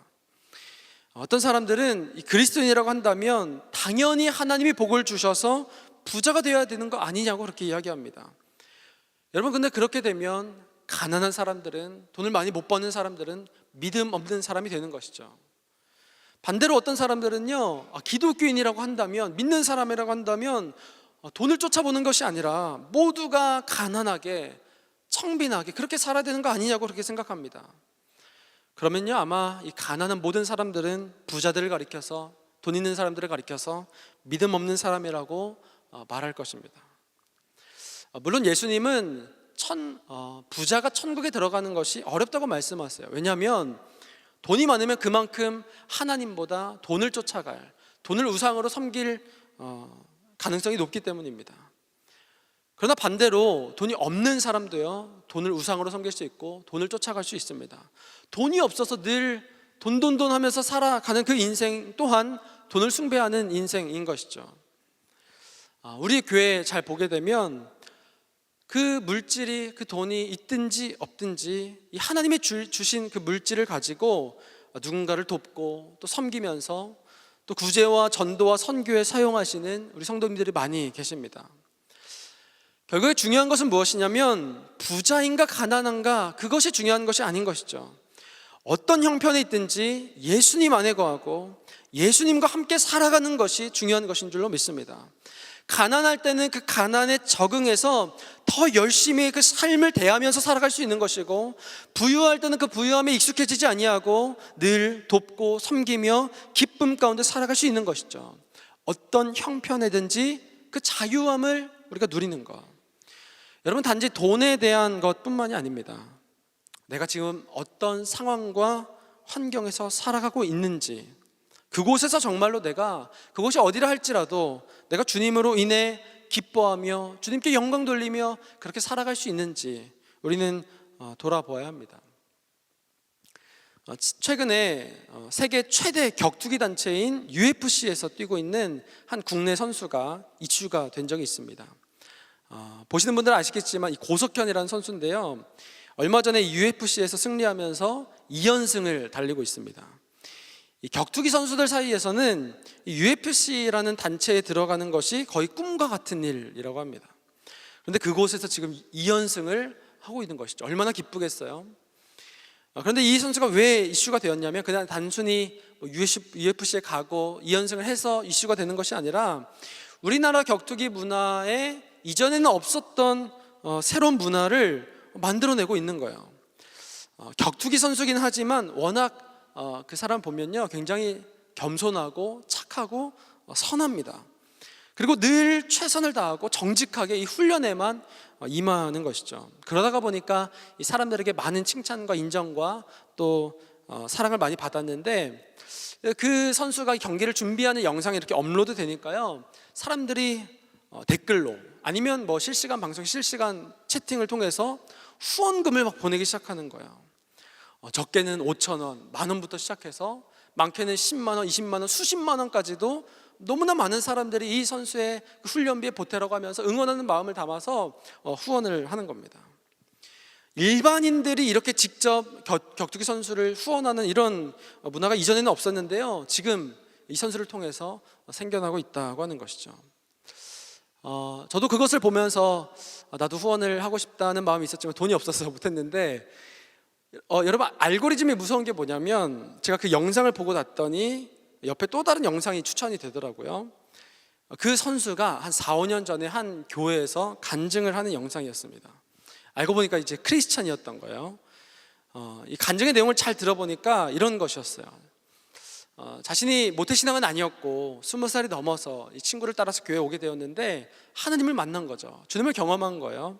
어떤 사람들은 그리스도인이라고 한다면 당연히 하나님이 복을 주셔서 부자가 되어야 되는 거 아니냐고 그렇게 이야기합니다. 여러분, 근데 그렇게 되면 가난한 사람들은, 돈을 많이 못 버는 사람들은 믿음 없는 사람이 되는 것이죠. 반대로 어떤 사람들은요, 기독교인이라고 한다면, 믿는 사람이라고 한다면 돈을 쫓아보는 것이 아니라 모두가 가난하게 청빈하게 그렇게 살아야 되는 거 아니냐고 그렇게 생각합니다. 그러면요, 아마 이 가난한 모든 사람들은 부자들을 가리켜서, 돈 있는 사람들을 가리켜서 믿음 없는 사람이라고 말할 것입니다. 물론 예수님은 부자가 천국에 들어가는 것이 어렵다고 말씀하세요. 왜냐하면 돈이 많으면 그만큼 하나님보다 돈을 쫓아갈, 돈을 우상으로 섬길 가능성이 높기 때문입니다. 그러나 반대로 돈이 없는 사람도요, 돈을 우상으로 섬길 수 있고 돈을 쫓아갈 수 있습니다. 돈이 없어서 늘 돈 하면서 살아가는 그 인생 또한 돈을 숭배하는 인생인 것이죠. 우리 교회 잘 보게 되면 그 물질이, 그 돈이 있든지 없든지 이 하나님이 주신 그 물질을 가지고 누군가를 돕고 또 섬기면서 또 구제와 전도와 선교에 사용하시는 우리 성도님들이 많이 계십니다. 결국에 중요한 것은 무엇이냐면 부자인가 가난한가 그것이 중요한 것이 아닌 것이죠. 어떤 형편에 있든지 예수님 안에 거하고 예수님과 함께 살아가는 것이 중요한 것인 줄로 믿습니다. 가난할 때는 그 가난에 적응해서 더 열심히 그 삶을 대하면서 살아갈 수 있는 것이고, 부유할 때는 그 부유함에 익숙해지지 아니하고 늘 돕고 섬기며 기쁨 가운데 살아갈 수 있는 것이죠. 어떤 형편이든지 그 자유함을 우리가 누리는 것. 여러분, 단지 돈에 대한 것뿐만이 아닙니다. 내가 지금 어떤 상황과 환경에서 살아가고 있는지, 그곳에서 정말로 내가 그것이 어디라 할지라도 내가 주님으로 인해 기뻐하며 주님께 영광 돌리며 그렇게 살아갈 수 있는지 우리는 돌아보아야 합니다. 최근에 세계 최대 격투기 단체인 UFC에서 뛰고 있는 한 국내 선수가 이슈가 된 적이 있습니다. 보시는 분들은 아시겠지만 이 고석현이라는 선수인데요, 얼마 전에 UFC에서 승리하면서 2연승을 달리고 있습니다. 이 격투기 선수들 사이에서는 이 UFC라는 단체에 들어가는 것이 거의 꿈과 같은 일이라고 합니다. 그런데 그곳에서 지금 2연승을 하고 있는 것이죠. 얼마나 기쁘겠어요. 그런데 이 선수가 왜 이슈가 되었냐면 그냥 단순히 UFC에 가고 2연승을 해서 이슈가 되는 것이 아니라 우리나라 격투기 문화에 이전에는 없었던 새로운 문화를 만들어내고 있는 거예요. 격투기 선수긴 하지만 워낙 그 사람 보면요, 굉장히 겸손하고 착하고 선합니다. 그리고 늘 최선을 다하고 정직하게 이 훈련에만 임하는 것이죠. 그러다가 보니까 이 사람들에게 많은 칭찬과 인정과 또 사랑을 많이 받았는데, 그 선수가 경기를 준비하는 영상이 이렇게 업로드 되니까요, 사람들이 댓글로 아니면 뭐 실시간 방송, 실시간 채팅을 통해서 후원금을 막 보내기 시작하는 거예요. 적게는 5,000원, 10,000원부터 시작해서 많게는 10만 원, 20만 원, 수십만 원까지도 너무나 많은 사람들이 이 선수의 훈련비에 보태라고 하면서 응원하는 마음을 담아서 후원을 하는 겁니다. 일반인들이 이렇게 직접 격투기 선수를 후원하는 이런 문화가 이전에는 없었는데요, 지금 이 선수를 통해서 생겨나고 있다고 하는 것이죠. 저도 그것을 보면서 나도 후원을 하고 싶다는 마음이 있었지만 돈이 없어서 못했는데, 여러분, 알고리즘이 무서운 게 뭐냐면 제가 그 영상을 보고 났더니 옆에 또 다른 영상이 추천이 되더라고요. 그 선수가 한 4, 5년 전에 한 교회에서 간증을 하는 영상이었습니다. 알고 보니까 이제 크리스찬이었던 거예요. 이 간증의 내용을 잘 들어보니까 이런 것이었어요. 자신이 모태신앙은 아니었고 20살이 넘어서 이 친구를 따라서 교회에 오게 되었는데 하나님을 만난 거죠. 주님을 경험한 거예요.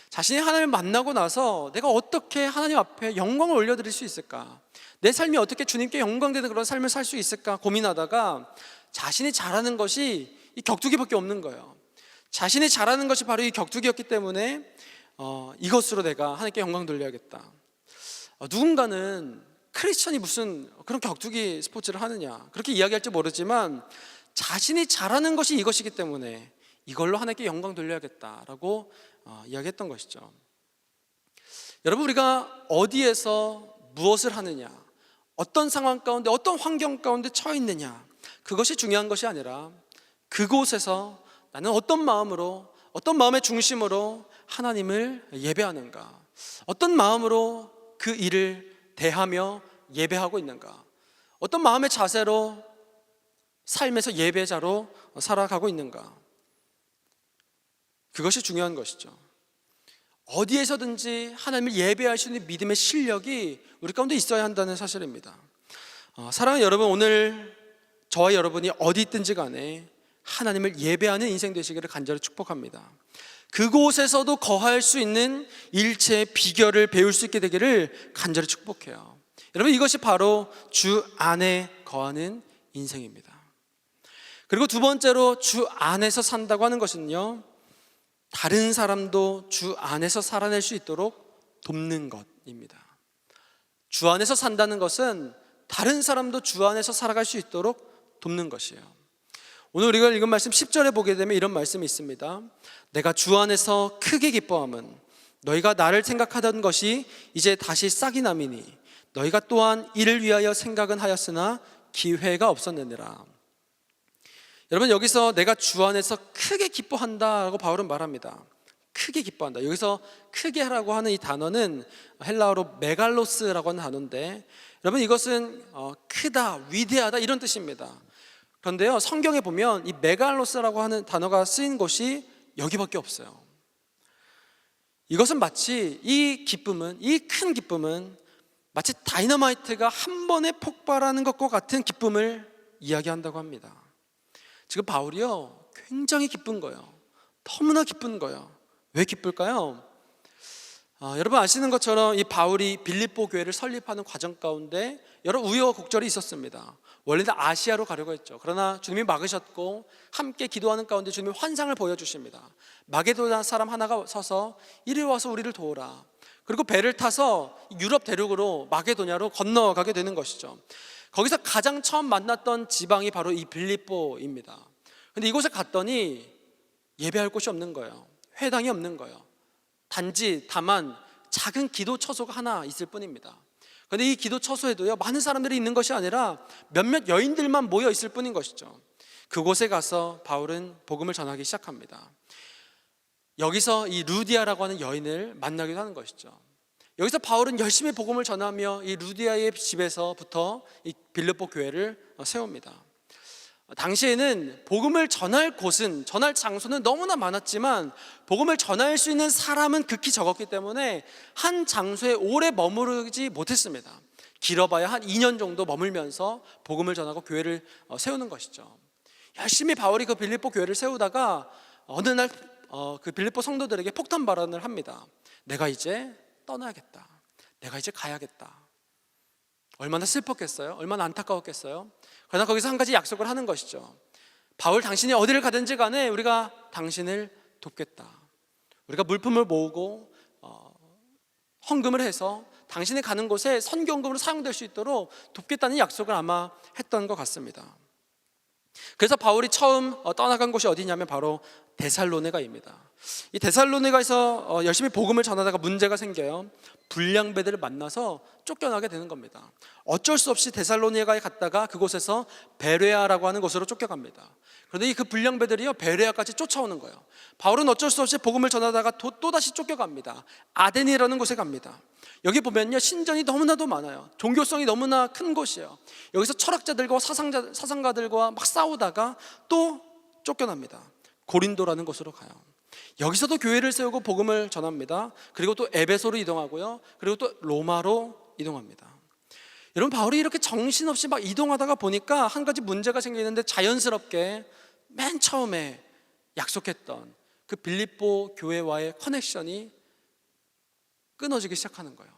자신이 하나님을 만나고 나서 내가 어떻게 하나님 앞에 영광을 올려드릴 수 있을까, 내 삶이 어떻게 주님께 영광되는 그런 삶을 살 수 있을까 고민하다가 자신이 잘하는 것이 이 격투기밖에 없는 거예요. 자신이 잘하는 것이 바로 이 격투기였기 때문에 이것으로 내가 하나님께 영광 돌려야겠다. 누군가는 크리스천이 무슨 그런 격투기 스포츠를 하느냐 그렇게 이야기할지 모르지만 자신이 잘하는 것이 이것이기 때문에 이걸로 하나님께 영광 돌려야겠다라고 이야기했던 것이죠. 여러분, 우리가 어디에서 무엇을 하느냐, 어떤 상황 가운데 어떤 환경 가운데 처해 있느냐, 그것이 중요한 것이 아니라 그곳에서 나는 어떤 마음으로, 어떤 마음의 중심으로 하나님을 예배하는가, 어떤 마음으로 그 일을 대하며 예배하고 있는가, 어떤 마음의 자세로 삶에서 예배자로 살아가고 있는가, 그것이 중요한 것이죠. 어디에서든지 하나님을 예배할 수 있는 믿음의 실력이 우리 가운데 있어야 한다는 사실입니다. 사랑하는 여러분, 오늘 저와 여러분이 어디 있든지 간에 하나님을 예배하는 인생 되시기를 간절히 축복합니다. 그곳에서도 거할 수 있는 일체의 비결을 배울 수 있게 되기를 간절히 축복해요. 여러분, 이것이 바로 주 안에 거하는 인생입니다. 그리고 두 번째로 주 안에서 산다고 하는 것은요, 다른 사람도 주 안에서 살아낼 수 있도록 돕는 것입니다. 주 안에서 산다는 것은 다른 사람도 주 안에서 살아갈 수 있도록 돕는 것이에요. 오늘 우리가 읽은 말씀 10절에 보게 되면 이런 말씀이 있습니다. 내가 주 안에서 크게 기뻐함은 너희가 나를 생각하던 것이 이제 다시 싹이 남이니 너희가 또한 이를 위하여 생각은 하였으나 기회가 없었느니라. 여러분, 여기서 내가 주 안에서 크게 기뻐한다라고 바울은 말합니다. 크게 기뻐한다. 여기서 크게 하라고 하는 이 단어는 헬라어로 메갈로스라고 하는 단어인데, 여러분, 이것은 크다, 위대하다 이런 뜻입니다. 그런데요, 성경에 보면 이 메갈로스라고 하는 단어가 쓰인 곳이 여기밖에 없어요. 이것은 마치 이 큰 기쁨은 마치 다이너마이트가 한 번에 폭발하는 것과 같은 기쁨을 이야기한다고 합니다. 지금 바울이요, 굉장히 기쁜 거예요. 너무나 기쁜 거예요. 왜 기쁠까요? 여러분 아시는 것처럼 이 바울이 빌립보 교회를 설립하는 과정 가운데 여러 우여곡절이 있었습니다. 원래는 아시아로 가려고 했죠. 그러나 주님이 막으셨고 함께 기도하는 가운데 주님이 환상을 보여주십니다. 마게도냐 사람 하나가 서서 이리 와서 우리를 도우라. 그리고 배를 타서 유럽 대륙으로 마게도냐로 건너가게 되는 것이죠. 거기서 가장 처음 만났던 지방이 바로 이 빌립보입니다. 근데 이곳에 갔더니 예배할 곳이 없는 거예요. 회당이 없는 거예요. 단지 다만 작은 기도 처소가 하나 있을 뿐입니다. 그런데 이 기도 처소에도요, 많은 사람들이 있는 것이 아니라 몇몇 여인들만 모여 있을 뿐인 것이죠. 그곳에 가서 바울은 복음을 전하기 시작합니다. 여기서 이 루디아라고 하는 여인을 만나기도 하는 것이죠. 여기서 바울은 열심히 복음을 전하며 이 루디아의 집에서부터 이 빌립보 교회를 세웁니다. 당시에는 복음을 전할 곳은, 전할 장소는 너무나 많았지만 복음을 전할 수 있는 사람은 극히 적었기 때문에 한 장소에 오래 머무르지 못했습니다. 길어봐야 한 2년 정도 머물면서 복음을 전하고 교회를 세우는 것이죠. 열심히 바울이 그 빌립보 교회를 세우다가 어느 날 그 빌립보 성도들에게 폭탄 발언을 합니다. 내가 이제 떠나야겠다. 내가 이제 가야겠다. 얼마나 슬펐겠어요? 얼마나 안타까웠겠어요? 그러나 거기서 한 가지 약속을 하는 것이죠. 바울, 당신이 어디를 가든지 간에 우리가 당신을 돕겠다. 우리가 물품을 모으고 헌금을 해서 당신이 가는 곳에 선교헌금으로 사용될 수 있도록 돕겠다는 약속을 아마 했던 것 같습니다. 그래서 바울이 처음 떠나간 곳이 어디냐면 바로 데살로니가입니다. 이 데살로니가에서 열심히 복음을 전하다가 문제가 생겨요. 불량배들을 만나서 쫓겨나게 되는 겁니다. 어쩔 수 없이 데살로니가에 갔다가 그곳에서 베레아라고 하는 곳으로 쫓겨갑니다. 그런데 그 불량배들이요, 베레아까지 쫓아오는 거예요. 바울은 어쩔 수 없이 복음을 전하다가 또다시 쫓겨갑니다. 아덴이라는 곳에 갑니다. 여기 보면요, 신전이 너무나도 많아요. 종교성이 너무나 큰 곳이에요. 여기서 철학자들과 사상가들과 막 싸우다가 또 쫓겨납니다. 고린도라는 곳으로 가요. 여기서도 교회를 세우고 복음을 전합니다. 그리고 또 에베소로 이동하고요, 그리고 또 로마로 이동합니다. 여러분, 바울이 이렇게 정신없이 막 이동하다가 보니까 한 가지 문제가 생기는데, 자연스럽게 맨 처음에 약속했던 그 빌립보 교회와의 커넥션이 끊어지기 시작하는 거예요.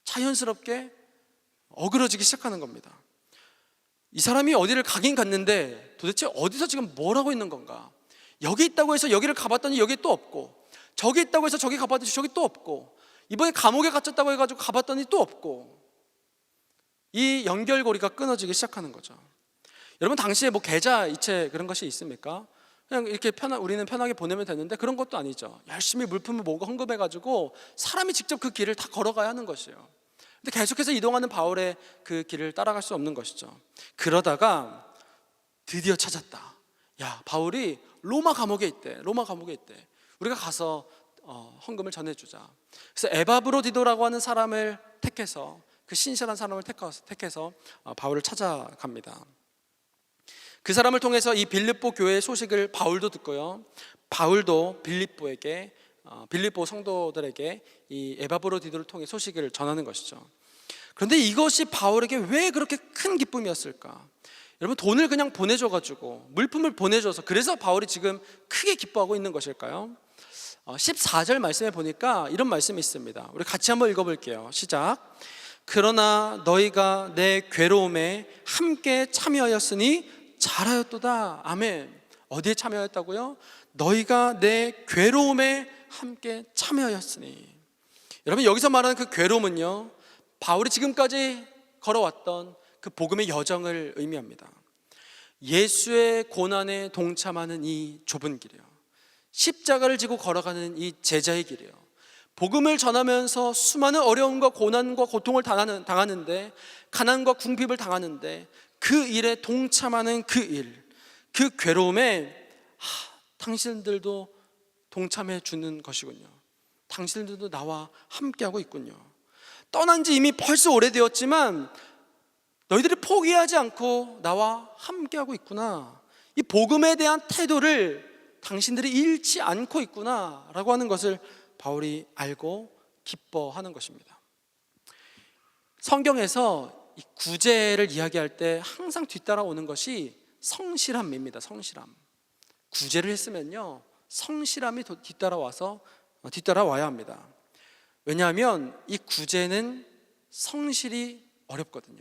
자연스럽게 어그러지기 시작하는 겁니다. 이 사람이 어디를 가긴 갔는데 도대체 어디서 지금 뭘 하고 있는 건가? 여기 있다고 해서 여기를 가봤더니 여기 또 없고, 저기 있다고 해서 저기 가봤더니 저기 또 없고, 이번에 감옥에 갇혔다고 해가지고 가봤더니 또 없고, 이 연결고리가 끊어지기 시작하는 거죠. 여러분, 당시에 뭐 계좌 이체 그런 것이 있습니까? 그냥 이렇게 우리는 편하게 보내면 되는데 그런 것도 아니죠. 열심히 물품을 모으고 헌금해가지고 사람이 직접 그 길을 다 걸어가야 하는 것이에요. 근데 계속해서 이동하는 바울의 그 길을 따라갈 수 없는 것이죠. 그러다가 드디어 찾았다. 야, 바울이 로마 감옥에 있대. 로마 감옥에 있대. 우리가 가서 헌금을 전해주자. 그래서 에바브로디도라고 하는 사람을 택해서, 그 신실한 사람을 택해서 바울을 찾아갑니다. 그 사람을 통해서 이 빌립보 교회의 소식을 바울도 듣고요, 바울도 빌립보 성도들에게 이 에바브로디도를 통해 소식을 전하는 것이죠. 그런데 이것이 바울에게 왜 그렇게 큰 기쁨이었을까? 여러분, 돈을 그냥 보내줘가지고, 물품을 보내줘서 그래서 바울이 지금 크게 기뻐하고 있는 것일까요? 14절 말씀에 보니까 이런 말씀이 있습니다. 우리 같이 한번 읽어볼게요. 시작. 그러나 너희가 내 괴로움에 함께 참여하였으니 잘하였도다. 아멘. 어디에 참여하였다고요? 너희가 내 괴로움에 함께 참여하였으니. 여러분, 여기서 말하는 그 괴로움은요, 바울이 지금까지 걸어왔던 그 복음의 여정을 의미합니다. 예수의 고난에 동참하는 이 좁은 길이요, 십자가를 지고 걸어가는 이 제자의 길이요, 복음을 전하면서 수많은 어려움과 고난과 고통을 당하는데, 가난과 궁핍을 당하는데, 그 일에 동참하는 그 일, 그 괴로움에 당신들도 동참해 주는 것이군요. 당신들도 나와 함께하고 있군요. 떠난 지 이미 벌써 오래되었지만 너희들이 포기하지 않고 나와 함께하고 있구나, 이 복음에 대한 태도를 당신들이 잃지 않고 있구나 라고 하는 것을 바울이 알고 기뻐하는 것입니다. 성경에서 이 구제를 이야기할 때 항상 뒤따라오는 것이 성실함입니다. 성실함. 구제를 했으면요, 성실함이 뒤따라와야 합니다. 왜냐하면 이 구제는 성실이 어렵거든요.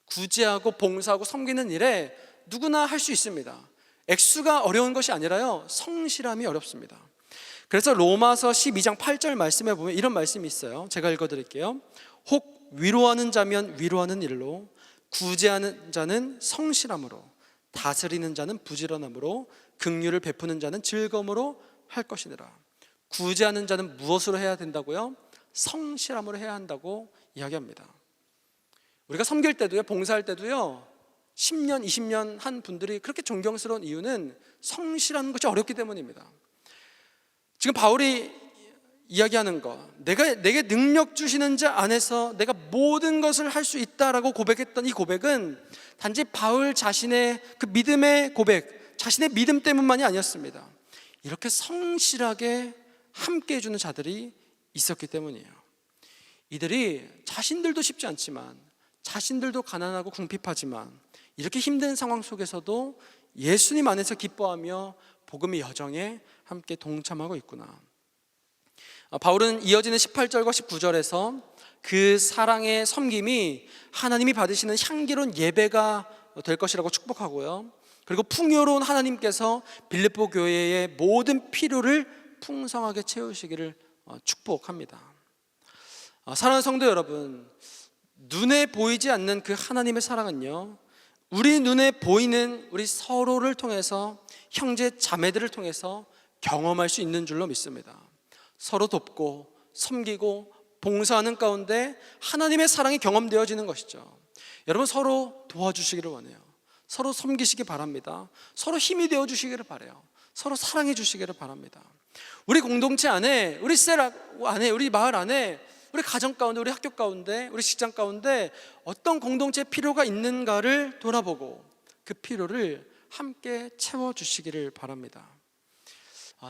구제하고 봉사하고 섬기는 일에 누구나 할 수 있습니다. 액수가 어려운 것이 아니라요, 성실함이 어렵습니다. 그래서 로마서 12장 8절 말씀에 보면 이런 말씀이 있어요. 제가 읽어드릴게요. 혹 위로하는 자면 위로하는 일로, 구제하는 자는 성실함으로, 다스리는 자는 부지런함으로, 긍휼을 베푸는 자는 즐거움으로 할 것이니라. 구제하는 자는 무엇으로 해야 된다고요? 성실함으로 해야 한다고 이야기합니다. 우리가 섬길 때도요, 봉사할 때도요, 10년, 20년 한 분들이 그렇게 존경스러운 이유는 성실한 것이 어렵기 때문입니다. 지금 바울이 이야기하는 것, 내게 능력 주시는 자 안에서 내가 모든 것을 할 수 있다라고 고백했던 이 고백은 단지 바울 자신의 그 믿음의 고백, 자신의 믿음 때문만이 아니었습니다. 이렇게 성실하게 함께 해주는 자들이 있었기 때문이에요. 이들이 자신들도 쉽지 않지만, 자신들도 가난하고 궁핍하지만, 이렇게 힘든 상황 속에서도 예수님 안에서 기뻐하며 복음의 여정에 함께 동참하고 있구나. 바울은 이어지는 18절과 19절에서 그 사랑의 섬김이 하나님이 받으시는 향기로운 예배가 될 것이라고 축복하고요, 그리고 풍요로운 하나님께서 빌립보 교회의 모든 필요를 풍성하게 채우시기를 축복합니다. 사랑하는 성도 여러분, 눈에 보이지 않는 그 하나님의 사랑은요, 우리 눈에 보이는 우리 서로를 통해서, 형제 자매들을 통해서 경험할 수 있는 줄로 믿습니다. 서로 돕고 섬기고 봉사하는 가운데 하나님의 사랑이 경험되어지는 것이죠. 여러분, 서로 도와주시기를 원해요. 서로 섬기시기 바랍니다. 서로 힘이 되어주시기를 바라요. 서로 사랑해 주시기를 바랍니다. 우리 공동체 안에, 우리 셀 안에, 우리 마을 안에, 우리 가정 가운데, 우리 학교 가운데, 우리 직장 가운데 어떤 공동체 필요가 있는가를 돌아보고 그 필요를 함께 채워주시기를 바랍니다.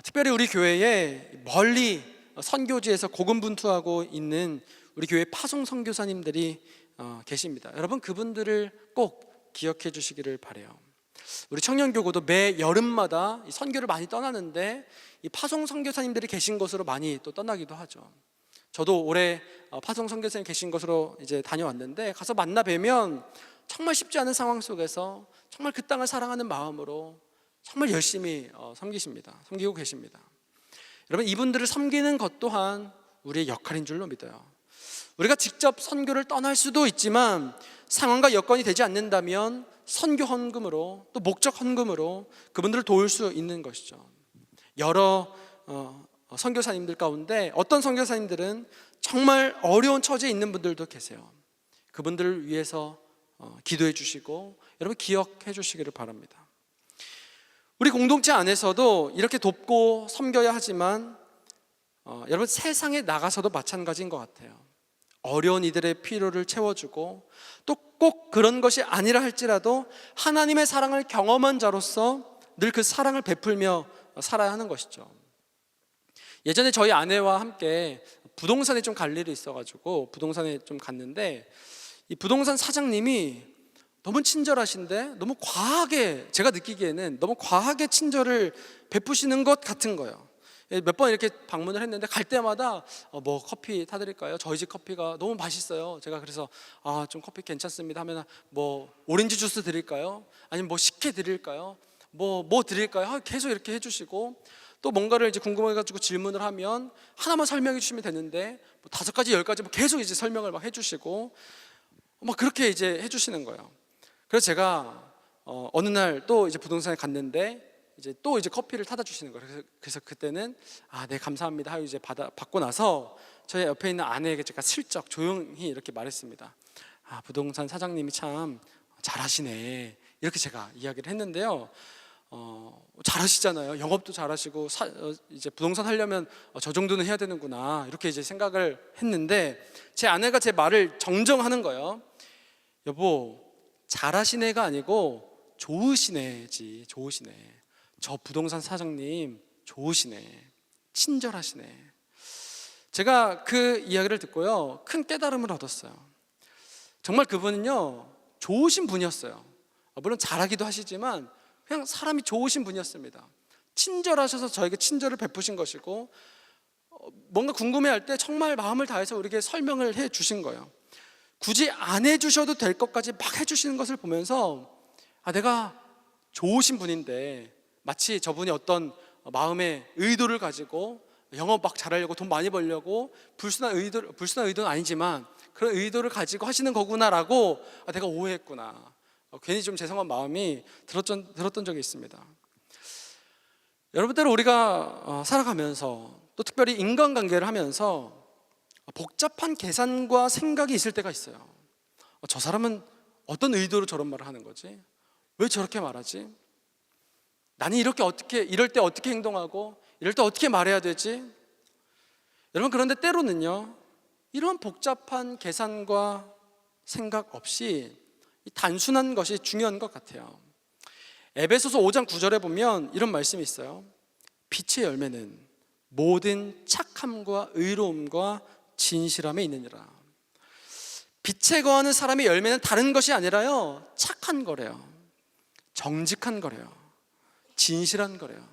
특별히 우리 교회에 멀리 선교지에서 고군분투하고 있는 우리 교회 파송 선교사님들이 계십니다. 여러분, 그분들을 꼭 기억해 주시기를 바라요. 우리 청년교구도 매 여름마다 선교를 많이 떠나는데 이 파송 선교사님들이 계신 곳으로 많이 또 떠나기도 하죠. 저도 올해 파송 선교사님 계신 곳으로 이제 다녀왔는데, 가서 만나 뵈면 정말 쉽지 않은 상황 속에서 정말 그 땅을 사랑하는 마음으로 정말 열심히 섬기고 계십니다. 여러분, 이분들을 섬기는 것 또한 우리의 역할인 줄로 믿어요. 우리가 직접 선교를 떠날 수도 있지만 상황과 여건이 되지 않는다면 선교 헌금으로, 또 목적 헌금으로 그분들을 도울 수 있는 것이죠. 여러 선교사님들 가운데 어떤 선교사님들은 정말 어려운 처지에 있는 분들도 계세요. 그분들을 위해서 기도해 주시고 여러분 기억해 주시기를 바랍니다. 우리 공동체 안에서도 이렇게 돕고 섬겨야 하지만 여러분, 세상에 나가서도 마찬가지인 것 같아요. 어려운 이들의 필요를 채워주고, 또 꼭 그런 것이 아니라 할지라도 하나님의 사랑을 경험한 자로서 늘 그 사랑을 베풀며 살아야 하는 것이죠. 예전에 저희 아내와 함께 부동산에 좀 갈 일이 있어가지고 부동산에 좀 갔는데, 이 부동산 사장님이 너무 친절하신데 너무 과하게, 제가 느끼기에는 너무 과하게 친절을 베푸시는 것 같은 거예요. 몇 번 이렇게 방문을 했는데 갈 때마다 뭐 커피 타드릴까요? 저희 집 커피가 너무 맛있어요. 제가 그래서 좀 커피 괜찮습니다 하면 뭐 오렌지 주스 드릴까요? 아니면 뭐 식혜 드릴까요? 뭐 드릴까요? 계속 이렇게 해주시고, 또 뭔가를 이제 궁금해가지고 질문을 하면 하나만 설명해 주시면 되는데 뭐 5가지 10가지 뭐 계속 이제 설명을 막 해주시고 막 그렇게 이제 해주시는 거예요. 그래서 제가 어느 날 또 이제 부동산에 갔는데 이제 또 이제 커피를 타다 주시는 거예요. 그래서 그때는 네 감사합니다 하고 이제 받고 나서 저희 옆에 있는 아내에게 제가 슬쩍 조용히 이렇게 말했습니다. 부동산 사장님이 참 잘하시네, 이렇게 제가 이야기를 했는데요. 잘하시잖아요. 영업도 잘하시고 이제 부동산 하려면 저 정도는 해야 되는구나, 이렇게 이제 생각을 했는데 제 아내가 제 말을 정정하는 거예요. 여보, 잘하시네가 아니고 좋으시네지, 좋으시네. 저 부동산 사장님 좋으시네, 친절하시네. 제가 그 이야기를 듣고요, 큰 깨달음을 얻었어요. 정말 그분은요, 좋으신 분이었어요. 물론 잘하기도 하시지만 그냥 사람이 좋으신 분이었습니다. 친절하셔서 저에게 친절을 베푸신 것이고, 뭔가 궁금해할 때 정말 마음을 다해서 우리에게 설명을 해 주신 거예요. 굳이 안 해주셔도 될 것까지 막 해주시는 것을 보면서 내가 좋으신 분인데, 마치 저분이 어떤 마음의 의도를 가지고 영업 막 잘하려고 돈 많이 벌려고 불순한 의도는 아니지만 그런 의도를 가지고 하시는 거구나라고 내가 오해했구나, 괜히 좀 죄송한 마음이 들었던 적이 있습니다. 여러분들, 우리가 살아가면서 또 특별히 인간관계를 하면서 복잡한 계산과 생각이 있을 때가 있어요. 저 사람은 어떤 의도로 저런 말을 하는 거지? 왜 저렇게 말하지? 나는 이럴 때 어떻게 행동하고 이럴 때 어떻게 말해야 되지? 여러분, 그런데 때로는요, 이런 복잡한 계산과 생각 없이 단순한 것이 중요한 것 같아요. 에베소서 5장 9절에 보면 이런 말씀이 있어요. 빛의 열매는 모든 착함과 의로움과 진실함에 있느니라. 빛에 거하는 사람의 열매는 다른 것이 아니라요, 착한 거래요, 정직한 거래요, 진실한 거래요.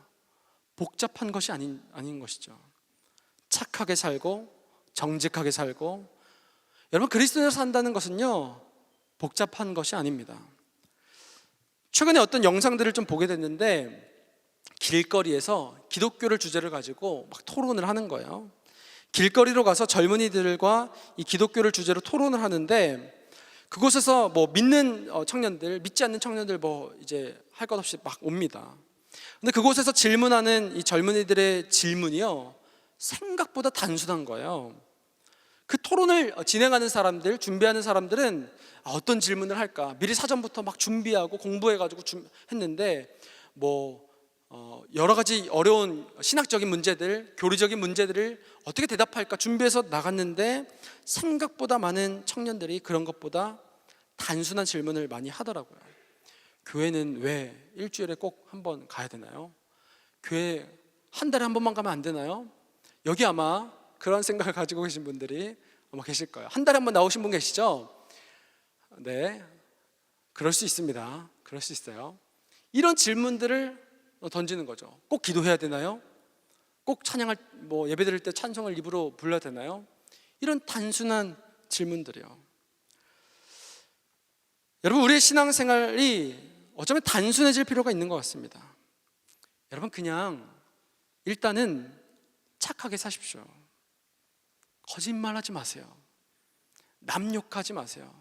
복잡한 것이 아닌 것이죠. 착하게 살고 정직하게 살고. 여러분, 그리스도인으로 산다는 것은요, 복잡한 것이 아닙니다. 최근에 어떤 영상들을 좀 보게 됐는데, 길거리에서 기독교를 주제를 가지고 막 토론을 하는 거예요. 길거리로 가서 젊은이들과 이 기독교를 주제로 토론을 하는데, 그곳에서 뭐 믿는 청년들, 믿지 않는 청년들 뭐 이제 할 것 없이 막 옵니다. 근데 그곳에서 질문하는 이 젊은이들의 질문이요, 생각보다 단순한 거예요. 그 토론을 진행하는 사람들, 준비하는 사람들은 어떤 질문을 할까 미리 사전부터 막 준비하고 공부해가지고 했는데, 여러 가지 어려운 신학적인 문제들, 교리적인 문제들을 어떻게 대답할까 준비해서 나갔는데, 생각보다 많은 청년들이 그런 것보다 단순한 질문을 많이 하더라고요. 교회는 왜 일주일에 꼭 한 번 가야 되나요? 교회 한 달에 한 번만 가면 안 되나요? 여기 아마 그런 생각을 가지고 계신 분들이 아마 계실 거예요. 한 달에 한 번 나오신 분 계시죠? 네, 그럴 수 있습니다. 그럴 수 있어요. 이런 질문들을 던지는 거죠. 꼭 기도해야 되나요? 꼭 예배 드릴 때 찬송을 입으로 불러야 되나요? 이런 단순한 질문들이요. 여러분, 우리의 신앙생활이 어쩌면 단순해질 필요가 있는 것 같습니다. 여러분, 그냥 일단은 착하게 사십시오. 거짓말하지 마세요. 남 욕하지 마세요.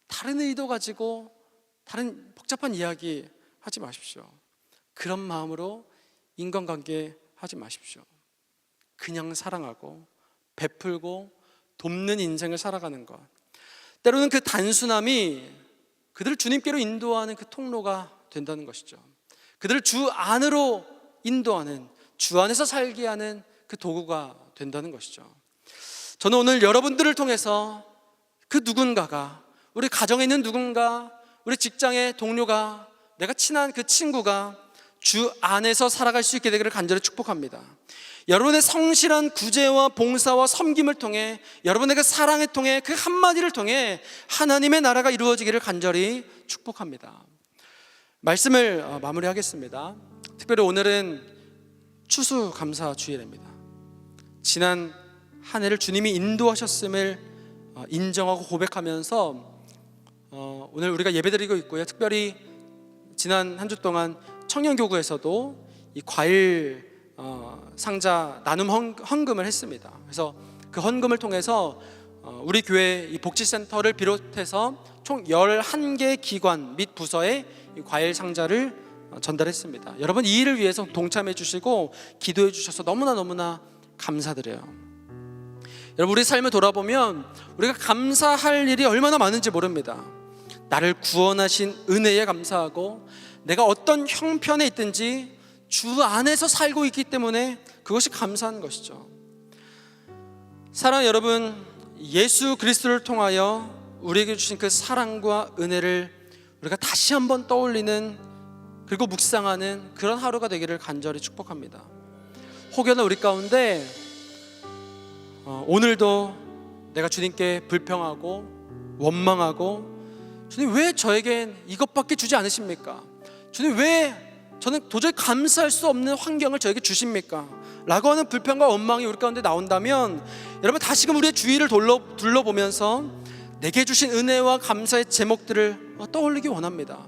다른 의도 가지고 다른 복잡한 이야기 하지 마십시오. 그런 마음으로 인간관계 하지 마십시오. 그냥 사랑하고 베풀고 돕는 인생을 살아가는 것. 때로는 그 단순함이 그들을 주님께로 인도하는 그 통로가 된다는 것이죠. 그들을 주 안으로 인도하는, 주 안에서 살게 하는 그 도구가 된다는 것이죠. 저는 오늘 여러분들을 통해서 그 누군가가, 우리 가정에 있는 누군가, 우리 직장의 동료가, 내가 친한 그 친구가 주 안에서 살아갈 수 있게 되기를 간절히 축복합니다. 여러분의 성실한 구제와 봉사와 섬김을 통해, 여러분의 그 사랑을 통해, 그 한마디를 통해 하나님의 나라가 이루어지기를 간절히 축복합니다. 말씀을 마무리하겠습니다. 특별히 오늘은 추수감사주일입니다. 지난 한 해를 주님이 인도하셨음을 인정하고 고백하면서 오늘 우리가 예배드리고 있고요. 특별히 지난 한 주 동안 청년교구에서도 이 과일 상자 나눔 헌금을 했습니다. 그래서 그 헌금을 통해서 우리 교회 이 복지센터를 비롯해서 총 11개 기관 및 부서에 이 과일 상자를 전달했습니다. 여러분 이 일을 위해서 동참해 주시고 기도해 주셔서 너무나 감사드려요. 여러분 우리 삶을 돌아보면 우리가 감사할 일이 얼마나 많은지 모릅니다. 나를 구원하신 은혜에 감사하고 내가 어떤 형편에 있든지 주 안에서 살고 있기 때문에 그것이 감사한 것이죠. 사랑하는 여러분, 예수 그리스도를 통하여 우리에게 주신 그 사랑과 은혜를 우리가 다시 한번 떠올리는 그리고 묵상하는 그런 하루가 되기를 간절히 축복합니다. 혹여나 우리 가운데 오늘도 내가 주님께 불평하고 원망하고 주님 왜 저에겐 이것밖에 주지 않으십니까? 주님 왜 저는 도저히 감사할 수 없는 환경을 저에게 주십니까? 라고 하는 불평과 원망이 우리 가운데 나온다면 여러분 다시금 우리의 주위를 둘러보면서 내게 주신 은혜와 감사의 제목들을 떠올리기 원합니다.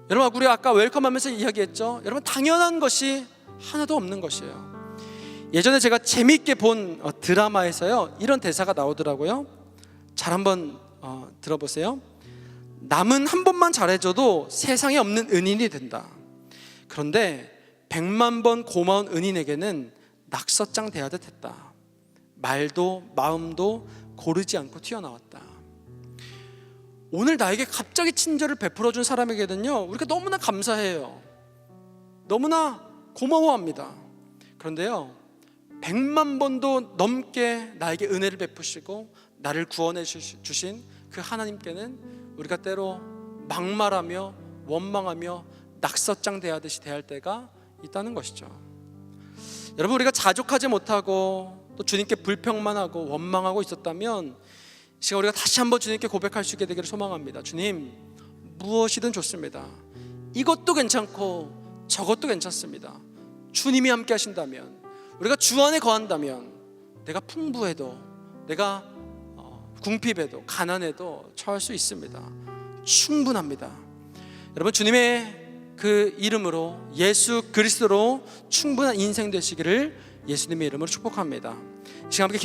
여러분 우리 아까 웰컴하면서 이야기했죠. 여러분 당연한 것이 하나도 없는 것이에요. 예전에 제가 재미있게 본 드라마에서요 이런 대사가 나오더라고요. 잘 한번 들어보세요. 남은 한 번만 잘해줘도 세상에 없는 은인이 된다. 그런데 100만 번 고마운 은인에게는 낙서장 대하듯 했다. 말도 마음도 고르지 않고 튀어나왔다. 오늘 나에게 갑자기 친절을 베풀어준 사람에게는요 우리가 너무나 감사해요. 너무나 고마워합니다. 그런데요 100만 번도 넘게 나에게 은혜를 베푸시고 나를 구원해 주신 그 하나님께는 우리가 때로 막말하며 원망하며 낙서장 대하듯이 대할 때가 있다는 것이죠. 여러분 우리가 자족하지 못하고 또 주님께 불평만 하고 원망하고 있었다면 이 시간 우리가 다시 한번 주님께 고백할 수 있게 되기를 소망합니다. 주님 무엇이든 좋습니다. 이것도 괜찮고 저것도 괜찮습니다. 주님이 함께 하신다면 우리가 주 안에 거한다면 내가 풍부해도 내가 궁핍해도 가난해도 처할 수 있습니다. 충분합니다. 여러분 주님의 그 이름으로 예수 그리스도로 충분한 인생 되시기를 예수님의 이름으로 축복합니다. 이 시간 함께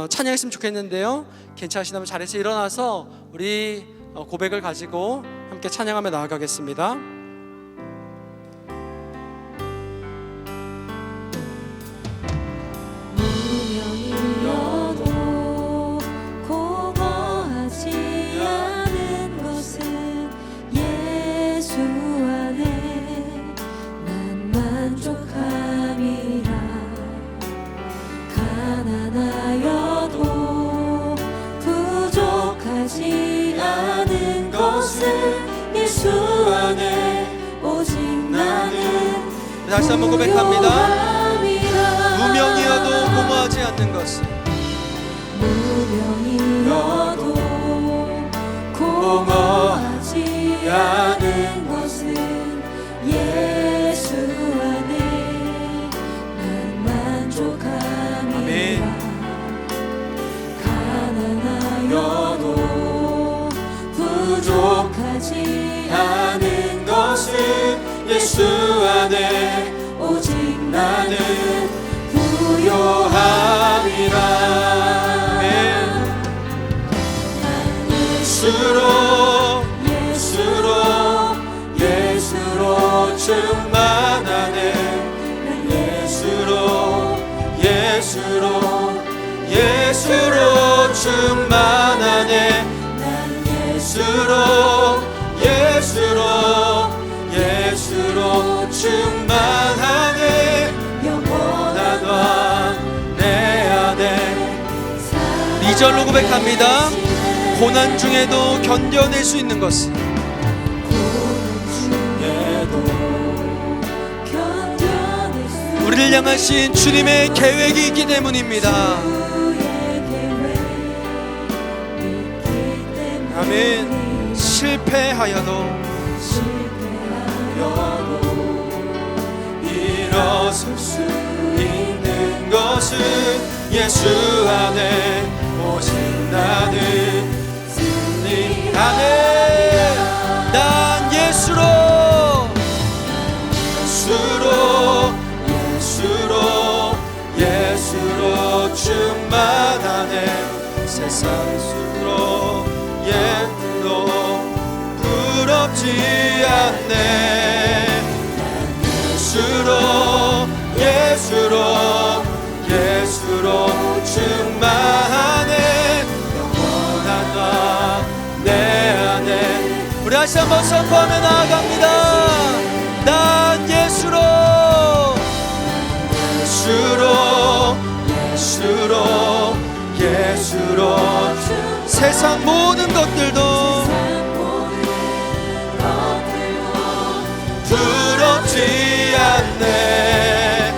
찬양했으면 좋겠는데요 괜찮으시다면 자리에서 일어나서 우리 고백을 가지고 함께 찬양하며 나아가겠습니다. 무명이어도 공허하지 않은 것은 예수 안에 난 만족함이라. 가난하여도 부족하지 않은 것은 예수 안에 오직 나는 다시 한번 고백합니다. 무명이어도 공허하지 않는 것은 무명이어도 공허하지 않은 것은 예수 안에 난 만족함이라. 가난하여도 부족하지 않은 것은 예수 안에 오직 나는 부요함이라. 난 예수로 충만하네. 난 예수로 충만하네. 난 예수로 충만하네. 영원한 왕 내 안에 2절로 고백합니다. 고난 중에도 견뎌낼 수 있는 것은 우리를 향하신 주님의 계획이 있기 때문입니다. 아멘. 실패하여도 일어설 수 있는 것은 예수 안에 오직 나는 승리하네. 난 예수로 충만하네. 세상 수로 예도 부럽지 않네. 예수로 충만해. 영원한 내 안에. 우리 다시 한번 선포하며 나아갑니다. 난 예수로 세상 모든 것들도 부럽지 않네.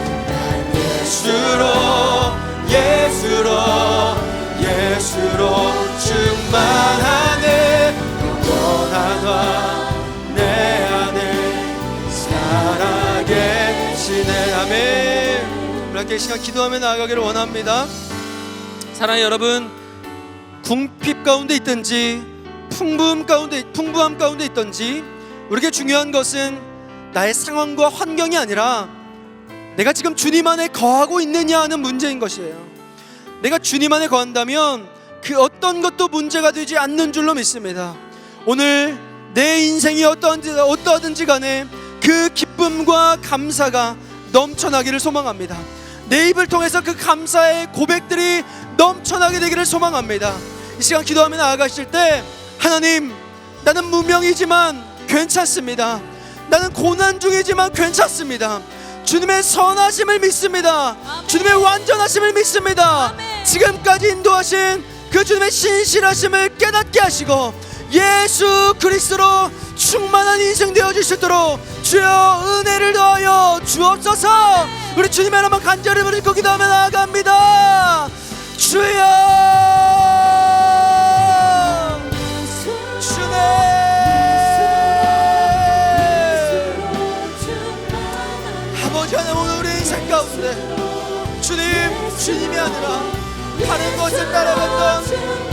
예수로 충만하네. 영원한 내 안에 살아계시네. 아멘. 우리 함께 이 시간 기도하며 나아가기를 원합니다. 사랑하는 여러분, 궁핍 가운데 있든지 풍부함 가운데 있든지 우리에게 중요한 것은 나의 상황과 환경이 아니라 내가 지금 주님 안에 거하고 있느냐 하는 문제인 것이에요. 내가 주님 안에 거한다면 그 어떤 것도 문제가 되지 않는 줄로 믿습니다. 오늘 내 인생이 어떠하든지 간에 그 기쁨과 감사가 넘쳐나기를 소망합니다. 내 입을 통해서 그 감사의 고백들이 넘쳐나게 되기를 소망합니다. 이 시간 기도하며 나아가실 때, 하나님, 나는 무명이지만 괜찮습니다. 나는 고난 중이지만 괜찮습니다. 주님의 선하심을 믿습니다. 주님의 완전하심을 믿습니다. 지금까지 인도하신 그 주님의 신실하심을 깨닫게 하시고 예수 그리스도로 충만한 인생 되어질 수 있도록 주여 은혜를 더하여 주옵소서. 우리 주님의 이름만 간절히 부르짖고 기도하며 나아갑니다. 주여, 주님, 아버지 하나님, 오늘 우리 인생 가운데 주님이 아니라 다른 것을 따라갔던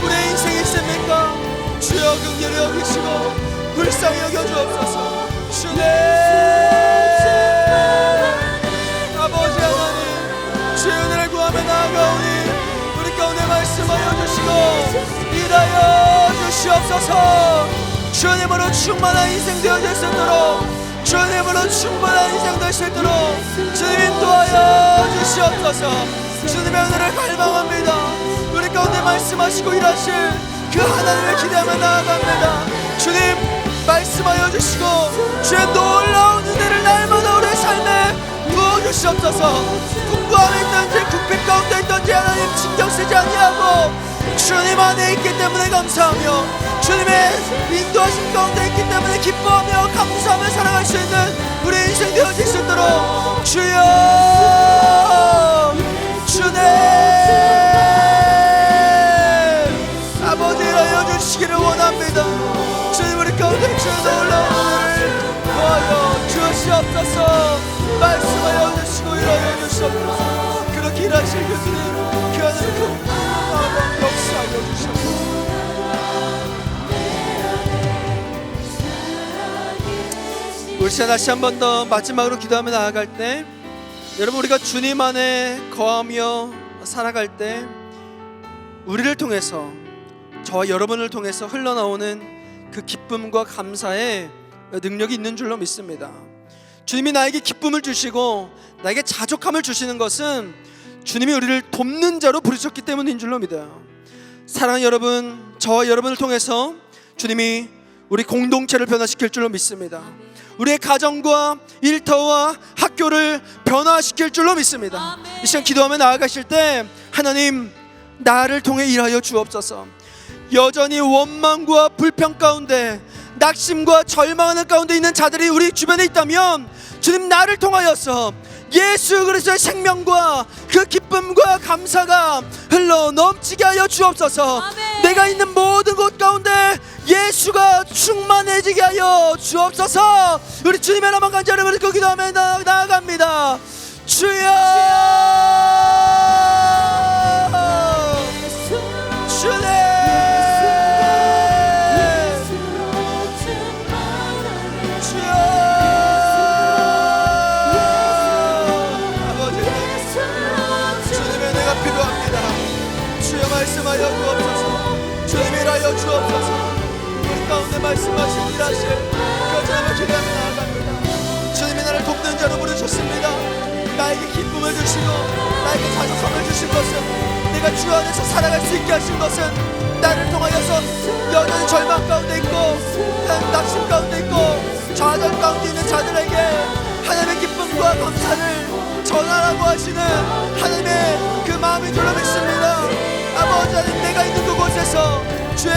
우리의 인생이 있습니까? 주여 긍휼히 여기시고 불쌍히 여겨주옵소서. 주님, 아버지 하나님, 주의 은혜를 구하며 나아가오니 우리 가운데 말씀하여 주시고 일하여 주시옵소서. 주님으로 충만한 인생 되어질 수 있도록, 주님으로 충만한 인생 될 수 있도록 주님 인도하여 주시옵소서. 주님의 은혜를 갈망합니다. 우리 가운데 말씀하시고 일하실 그 하나님을 기대하며 나아갑니다. 주님 말씀하여 주시고 주의 놀라운 은혜를 날마다 우리의 삶에 부어주시옵소서. 풍부함에 있든지 궁핍 가운데 있든지 하나님 신경 쓰지 아니하고 주님 안에 있기 때문에 감사하며 주님의 인도하심 가운데 있기 때문에 기뻐하며 감사하며 살아갈 수 있는 우리 인생 되어질 수 있도록 주여, 주님 아버지 일하여 주시기를 원합니다. 주님 우리 가운데 주의 놀라운 은혜를 구하여 주시옵소서. 말씀하여 주시고 일하여 주시옵소서. 그렇게 일하실 그 주님, 그 하나님 그 역사하여 주시옵소서. 우리 시간 다시 한 번 더 마지막으로 기도하며 나아갈 때, 여러분 우리가 주님 안에 거하며 살아갈 때 우리를 통해서, 저와 여러분을 통해서 흘러나오는 그 기쁨과 감사의 능력이 있는 줄로 믿습니다. 주님이 나에게 기쁨을 주시고 나에게 자족함을 주시는 것은 주님이 우리를 돕는 자로 부르셨기 때문인 줄로 믿어요. 사랑하는 여러분, 저와 여러분을 통해서 주님이 우리 공동체를 변화시킬 줄로 믿습니다. 우리의 가정과 일터와 학교를 변화시킬 줄로 믿습니다. 이 시간 기도하며 나아가실 때, 하나님 나를 통해 일하여 주옵소서. 여전히 원망과 불평 가운데, 낙심과 절망하는 가운데 있는 자들이 우리 주변에 있다면 주님 나를 통하여서 예수 그리스도의 생명과 그 기쁨과 감사가 흘러 넘치게 하여 주옵소서. 내가 있는 모든 곳 가운데 예수가 충만해지게 하여 주옵소서. 우리 주님의 이름만 간절히 부르짖고 기도하며 나아갑니다. 주여, 주님 말씀하여 주옵소서. 주님 일하여 주옵소서. 우리 가운데 말씀하신 일하실 그 주님을 기대하며 나아갑니다. 주님이 나를 돕는 자로 부르셨습니다. 나에게 기쁨을 주시고 나에게 자족함을 주신 것은, 내가 주 안에서 살아갈 수 있게 하신 것은, 나를 통하여서 여전히 절망 가운데 있고 낙심 가운데 있고 좌절 가운데 있는 자들에게 하나님의 기쁨과 감사를 전하라고 하시는 하나님의 그 마음이 줄로 믿습니다. 아버지 하나님, 내가 있는 그곳에서 주의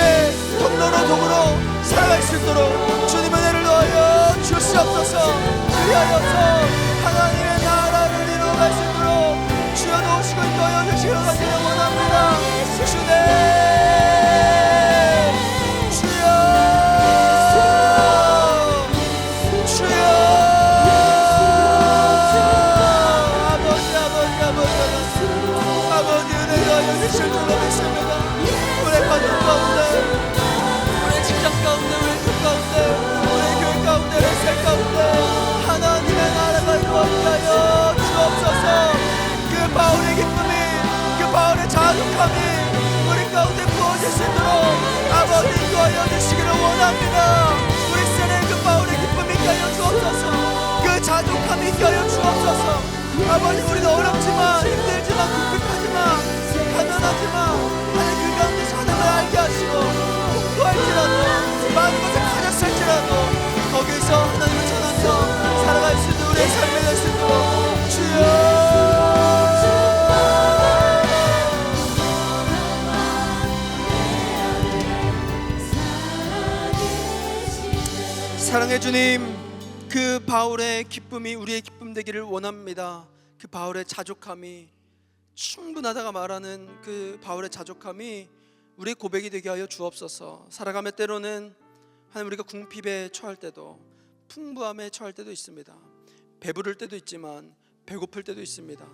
통로로 도구로 살아갈 수 있도록 주님 은혜를 넣어요 주시옵소서. 그리하여서 하나님의 나라를 이루어갈 수 있도록 주여 도우시고 인도하여 주시기를 원합니다. 주님, 바울의 기쁨이, 그 바울의 자족함이 우리 가운데 부어질 수 있도록 아버지 인도하여 주시기를 원합니다. 우리 세례 그 바울의 기쁨이 있게 하여 주옵소서. 그 자족함이 있게 하여 주옵소서. 아버지, 우리는 어렵지만 힘들지만 궁핍하지만 가난하지만 하나님 그 가운데서 하나님을 알게 하시고 공부할지라도 많은 것을 가졌을지라도 거기서 하나님을 전하며 살아갈 수 있는 우리의 삶이 될 수 있도록 주여 사랑해 주님, 그 바울의 기쁨이 우리의 기쁨 되기를 원합니다. 그 바울의 자족함이, 충분하다가 말하는 그 바울의 자족함이 우리의 고백이 되게 하여 주옵소서. 살아가며 때로는 하나님, 우리가 궁핍에 처할 때도 풍부함에 처할 때도 있습니다. 배부를 때도 있지만 배고플 때도 있습니다.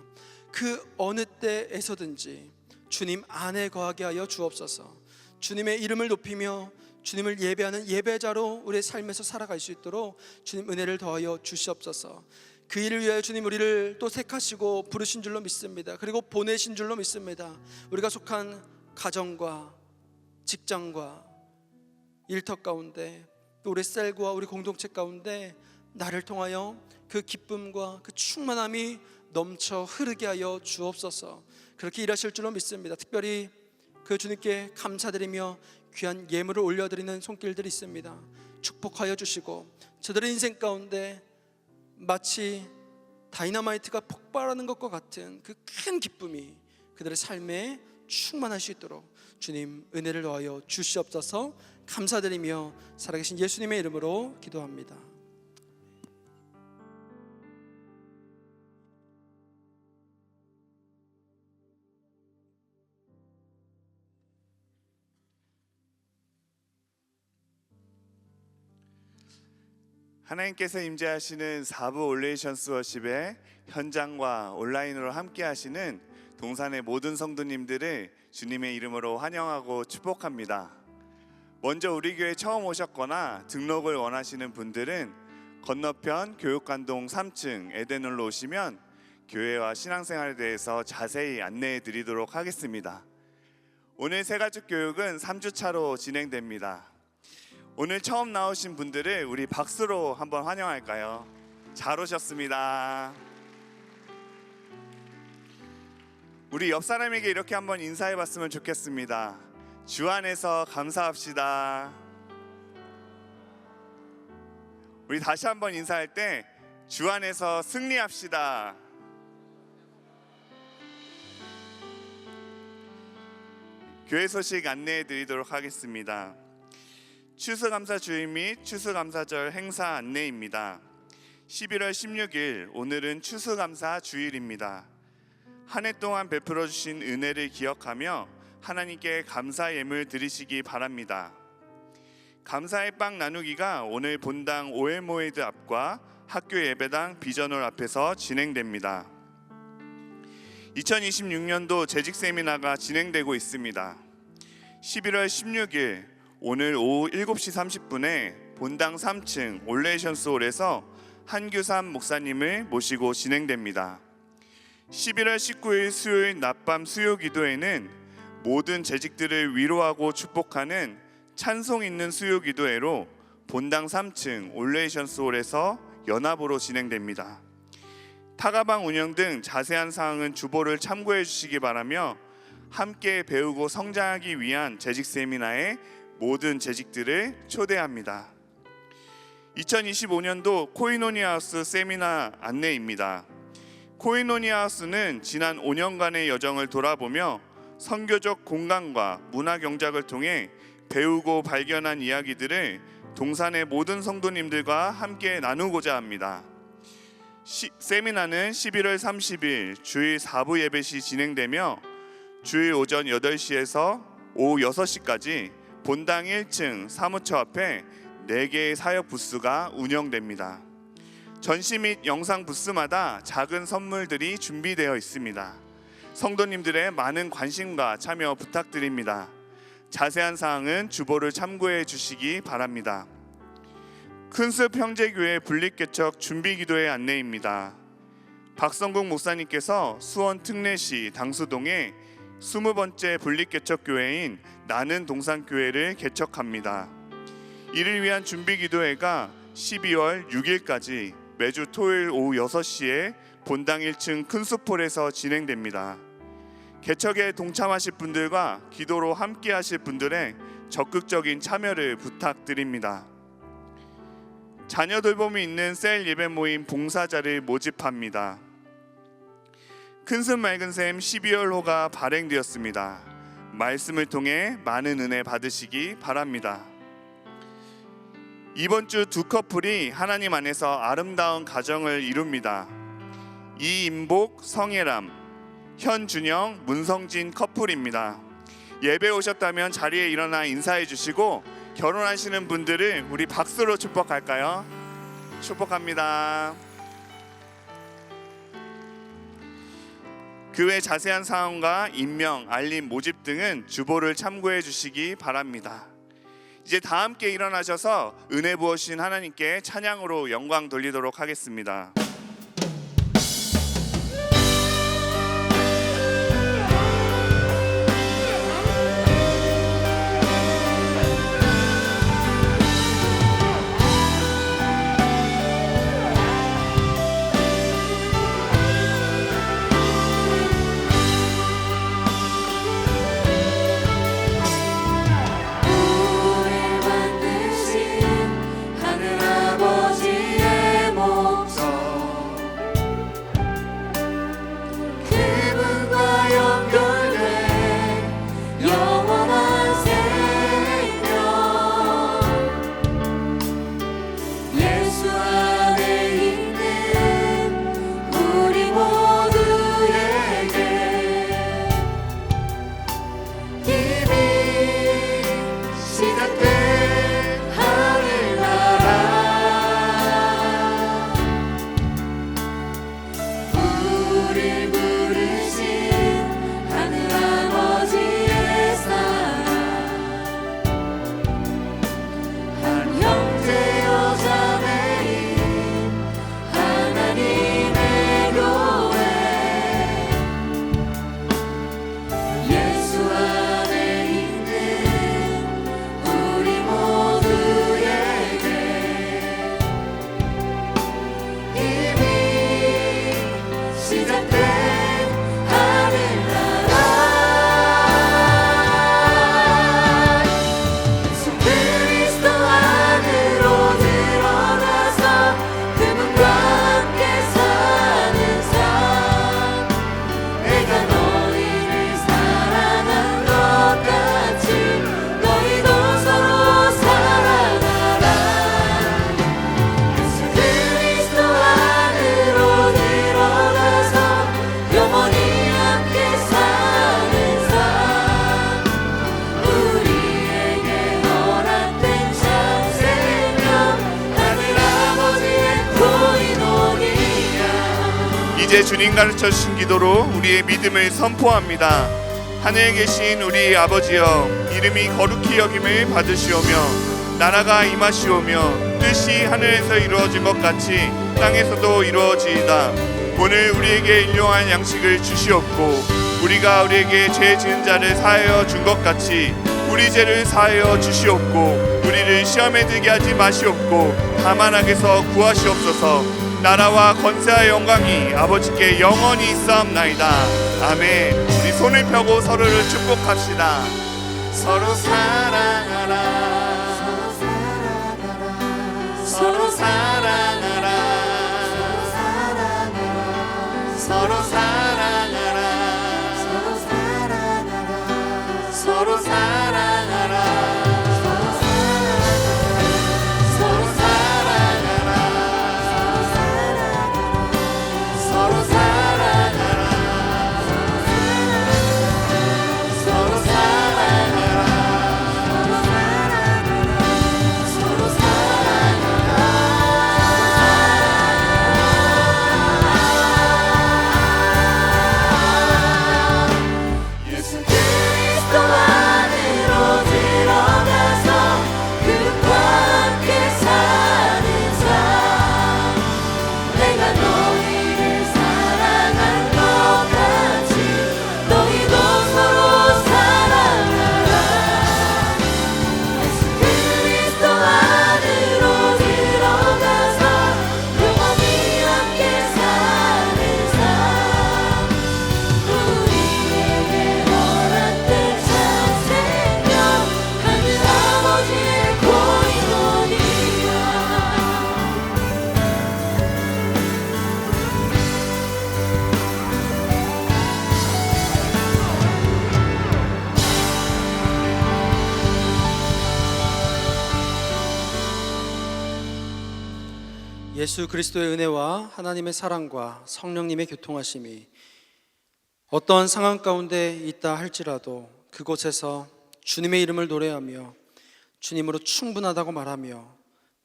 그 어느 때에서든지 주님 안에 거하게 하여 주옵소서. 주님의 이름을 높이며 주님을 예배하는 예배자로 우리의 삶에서 살아갈 수 있도록 주님 은혜를 더하여 주시옵소서. 그 일을 위하여 주님 우리를 또 택하시고 부르신 줄로 믿습니다. 그리고 보내신 줄로 믿습니다. 우리가 속한 가정과 직장과 일터 가운데 또 우리 셀과 우리 공동체 가운데 나를 통하여 그 기쁨과 그 충만함이 넘쳐 흐르게 하여 주옵소서. 그렇게 일하실 줄로 믿습니다. 특별히 그 주님께 감사드리며 귀한 예물을 올려드리는 손길들이 있습니다. 축복하여 주시고 저들의 인생 가운데 마치 다이너마이트가 폭발하는 것과 같은 그 큰 기쁨이 그들의 삶에 충만할 수 있도록 주님 은혜를 더하여 주시옵소서. 감사드리며 살아계신 예수님의 이름으로 기도합니다. 하나님께서 임재하시는 4부 올레이션스 워십의 현장과 온라인으로 함께 하시는 동산의 모든 성도님들을 주님의 이름으로 환영하고 축복합니다. 먼저 우리 교회 처음 오셨거나 등록을 원하시는 분들은 건너편 교육관동 3층 에덴홀로 오시면 교회와 신앙생활에 대해서 자세히 안내해 드리도록 하겠습니다. 오늘 새가족 교육은 3주차로 진행됩니다. 오늘 처음 나오신 분들을 우리 박수로 한번 환영할까요? 잘 오셨습니다. 우리 옆 사람에게 이렇게 한번 인사해 봤으면 좋겠습니다. 주 안에서 감사합시다. 우리 다시 한번 인사할 때 주 안에서 승리합시다. 교회 소식 안내해 드리도록 하겠습니다. 추수감사 주일 및 추수감사절 행사 안내입니다. 11월 16일 오늘은 추수감사 주일입니다. 한 해 동안 베풀어 주신 은혜를 기억하며 하나님께 감사 예물 드리시기 바랍니다. 감사의 빵 나누기가 오늘 본당 오엘모에드 앞과 학교 예배당 비전홀 앞에서 진행됩니다. 2026년도 재직 세미나가 진행되고 있습니다. 11월 16일 오늘 오후 7시 30분에 본당 3층 올레이션스 홀에서 한규삼 목사님을 모시고 진행됩니다. 11월 19일 수요일 낮밤 수요 기도회는 모든 재직들을 위로하고 축복하는 찬송 있는 수요 기도회로 본당 3층 올레이션스홀에서 연합으로 진행됩니다. 타가방 운영 등 자세한 사항은 주보를 참고해 주시기 바라며 함께 배우고 성장하기 위한 재직 세미나에 모든 재직들을 초대합니다. 2025년도 코이노니아하우스 세미나 안내입니다. 코이노니아하우스는 지난 5년간의 여정을 돌아보며 선교적 공간과 문화 경작을 통해 배우고 발견한 이야기들을 동산의 모든 성도님들과 함께 나누고자 합니다. 세미나는 11월 30일 주일 4부 예배 시 진행되며 주일 오전 8시에서 오후 6시까지 본당 1층 사무처 앞에 4개의 사역 부스가 운영됩니다. 전시 및 영상 부스마다 작은 선물들이 준비되어 있습니다. 성도님들의 많은 관심과 참여 부탁드립니다. 자세한 사항은 주보를 참고해 주시기 바랍니다. 큰숲 형제교회 분립개척 준비기도회 안내입니다. 박성국 목사님께서 수원 특례시 당수동에 20번째 분립개척교회인 나는 동산교회를 개척합니다. 이를 위한 준비기도회가 12월 6일까지 매주 토요일 오후 6시에 본당 1층 큰숲홀에서 진행됩니다. 개척에 동참하실 분들과 기도로 함께 하실 분들의 적극적인 참여를 부탁드립니다. 자녀 돌봄이 있는 셀 예배 모임 봉사자를 모집합니다. 큰숲 맑은 샘 12월호가 발행되었습니다. 말씀을 통해 많은 은혜 받으시기 바랍니다. 이번 주 두 커플이 하나님 안에서 아름다운 가정을 이룹니다. 이인복, 성예람, 현준영, 문성진 커플입니다. 예배 오셨다면 자리에 일어나 인사해 주시고 결혼하시는 분들을 우리 박수로 축복할까요? 축복합니다. 그 외 자세한 사항과 임명, 알림, 모집 등은 주보를 참고해 주시기 바랍니다. 이제 다 함께 일어나셔서 은혜 부어주신 하나님께 찬양으로 영광 돌리도록 하겠습니다. 이제 주님 가르쳐 주신 기도로 우리의 믿음을 선포합니다. 하늘에 계신 우리 아버지여, 이름이 거룩히 여김을 받으시오며 나라가 임하시오며 뜻이 하늘에서 이루어진 것 같이 땅에서도 이루어지이다. 오늘 우리에게 일용할 양식을 주시옵고 우리가 우리에게 죄 지은 자를 사하여 준 것 같이 우리 죄를 사하여 주시옵고 우리를 시험에 들게 하지 마시옵고 다만 악에서 구하시옵소서. 나라와 권세와 영광이 아버지께 영원히 있사옵나이다. 아멘. 우리 손을 펴고 서로를 축복합시다. 서로 사랑하라. 서로 사랑하라. 서로 사랑하라. 서로 사랑하라. 서로 사랑하라. 서로 사랑하라. 서로 사랑하라. 서로 사랑하라. 서로 예수 그리스도 안으로 들어가서 그와 함께 사는 삶. 내가 너희를 사랑한 것 같이 너희도 서로 사랑하라. 예수 그리스도 안으로 들어가서 영원히 함께 사는 삶. 우리에게 허락된 참 생명 하늘 아버지의 고인원이야. 예수 그리스도의 은혜와 하나님의 사랑과 성령님의 교통하심이 어떠한 상황 가운데 있다 할지라도 그곳에서 주님의 이름을 노래하며 주님으로 충분하다고 말하며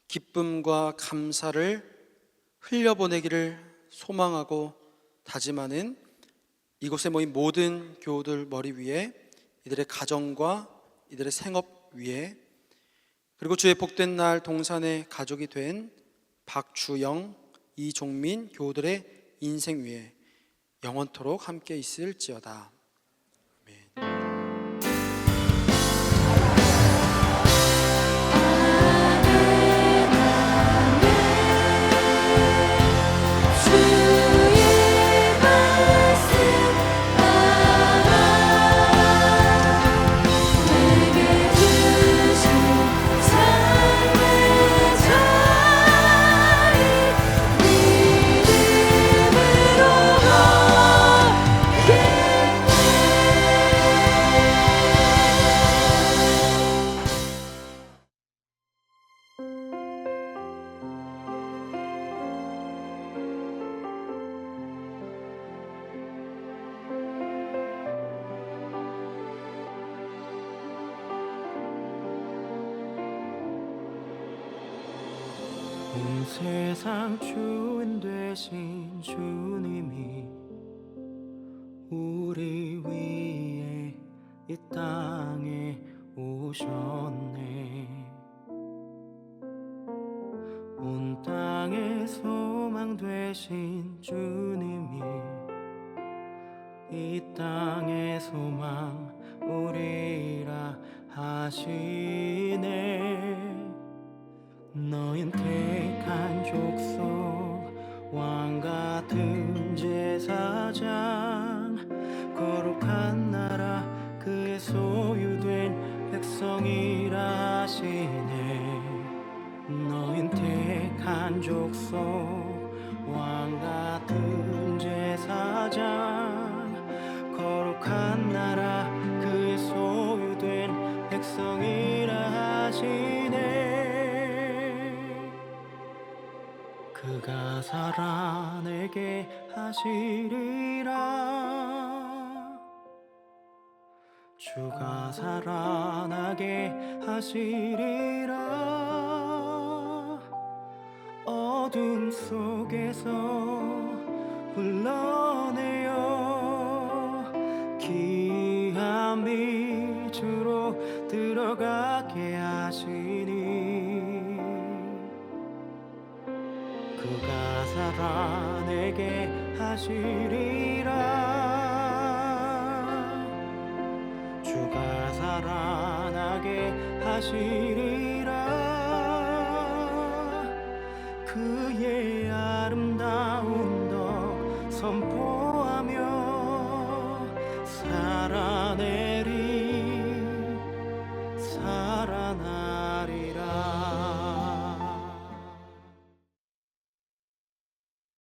기쁨과 감사를 흘려보내기를 소망하고 다짐하는 이곳에 모인 모든 교우들 머리 위에, 이들의 가정과 이들의 생업 위에, 그리고 주의 복된 날 동산의 가족이 된 박주영, 이종민 교우들의 인생 위에 영원토록 함께 있을지어다. 주의 말씀 내게 주신 삶의 자리 믿음으로 온 세상 주인 되신 주님이 우리 위에 이 땅에 오셨네. 온 땅의 소망 되신 주님이 이 땅의 소망 우리라 하시네. 너흰 택한 족속 왕같은 제사장 거룩한 나라 그의 소유된 백성이라 하시네. 너흰 택한 족속 왕같은 제사장 거룩한 나라 그의 소유된 백성이라 하시네. 그가 살아내게 하시리라. 주가 살아나게 하시리라. 어둠 속에서 불러내어 귀한 빛으로 들어가게 하시니. 그가 살아내게 하시리라. 하시리라. 그의 아름다운 덕 선포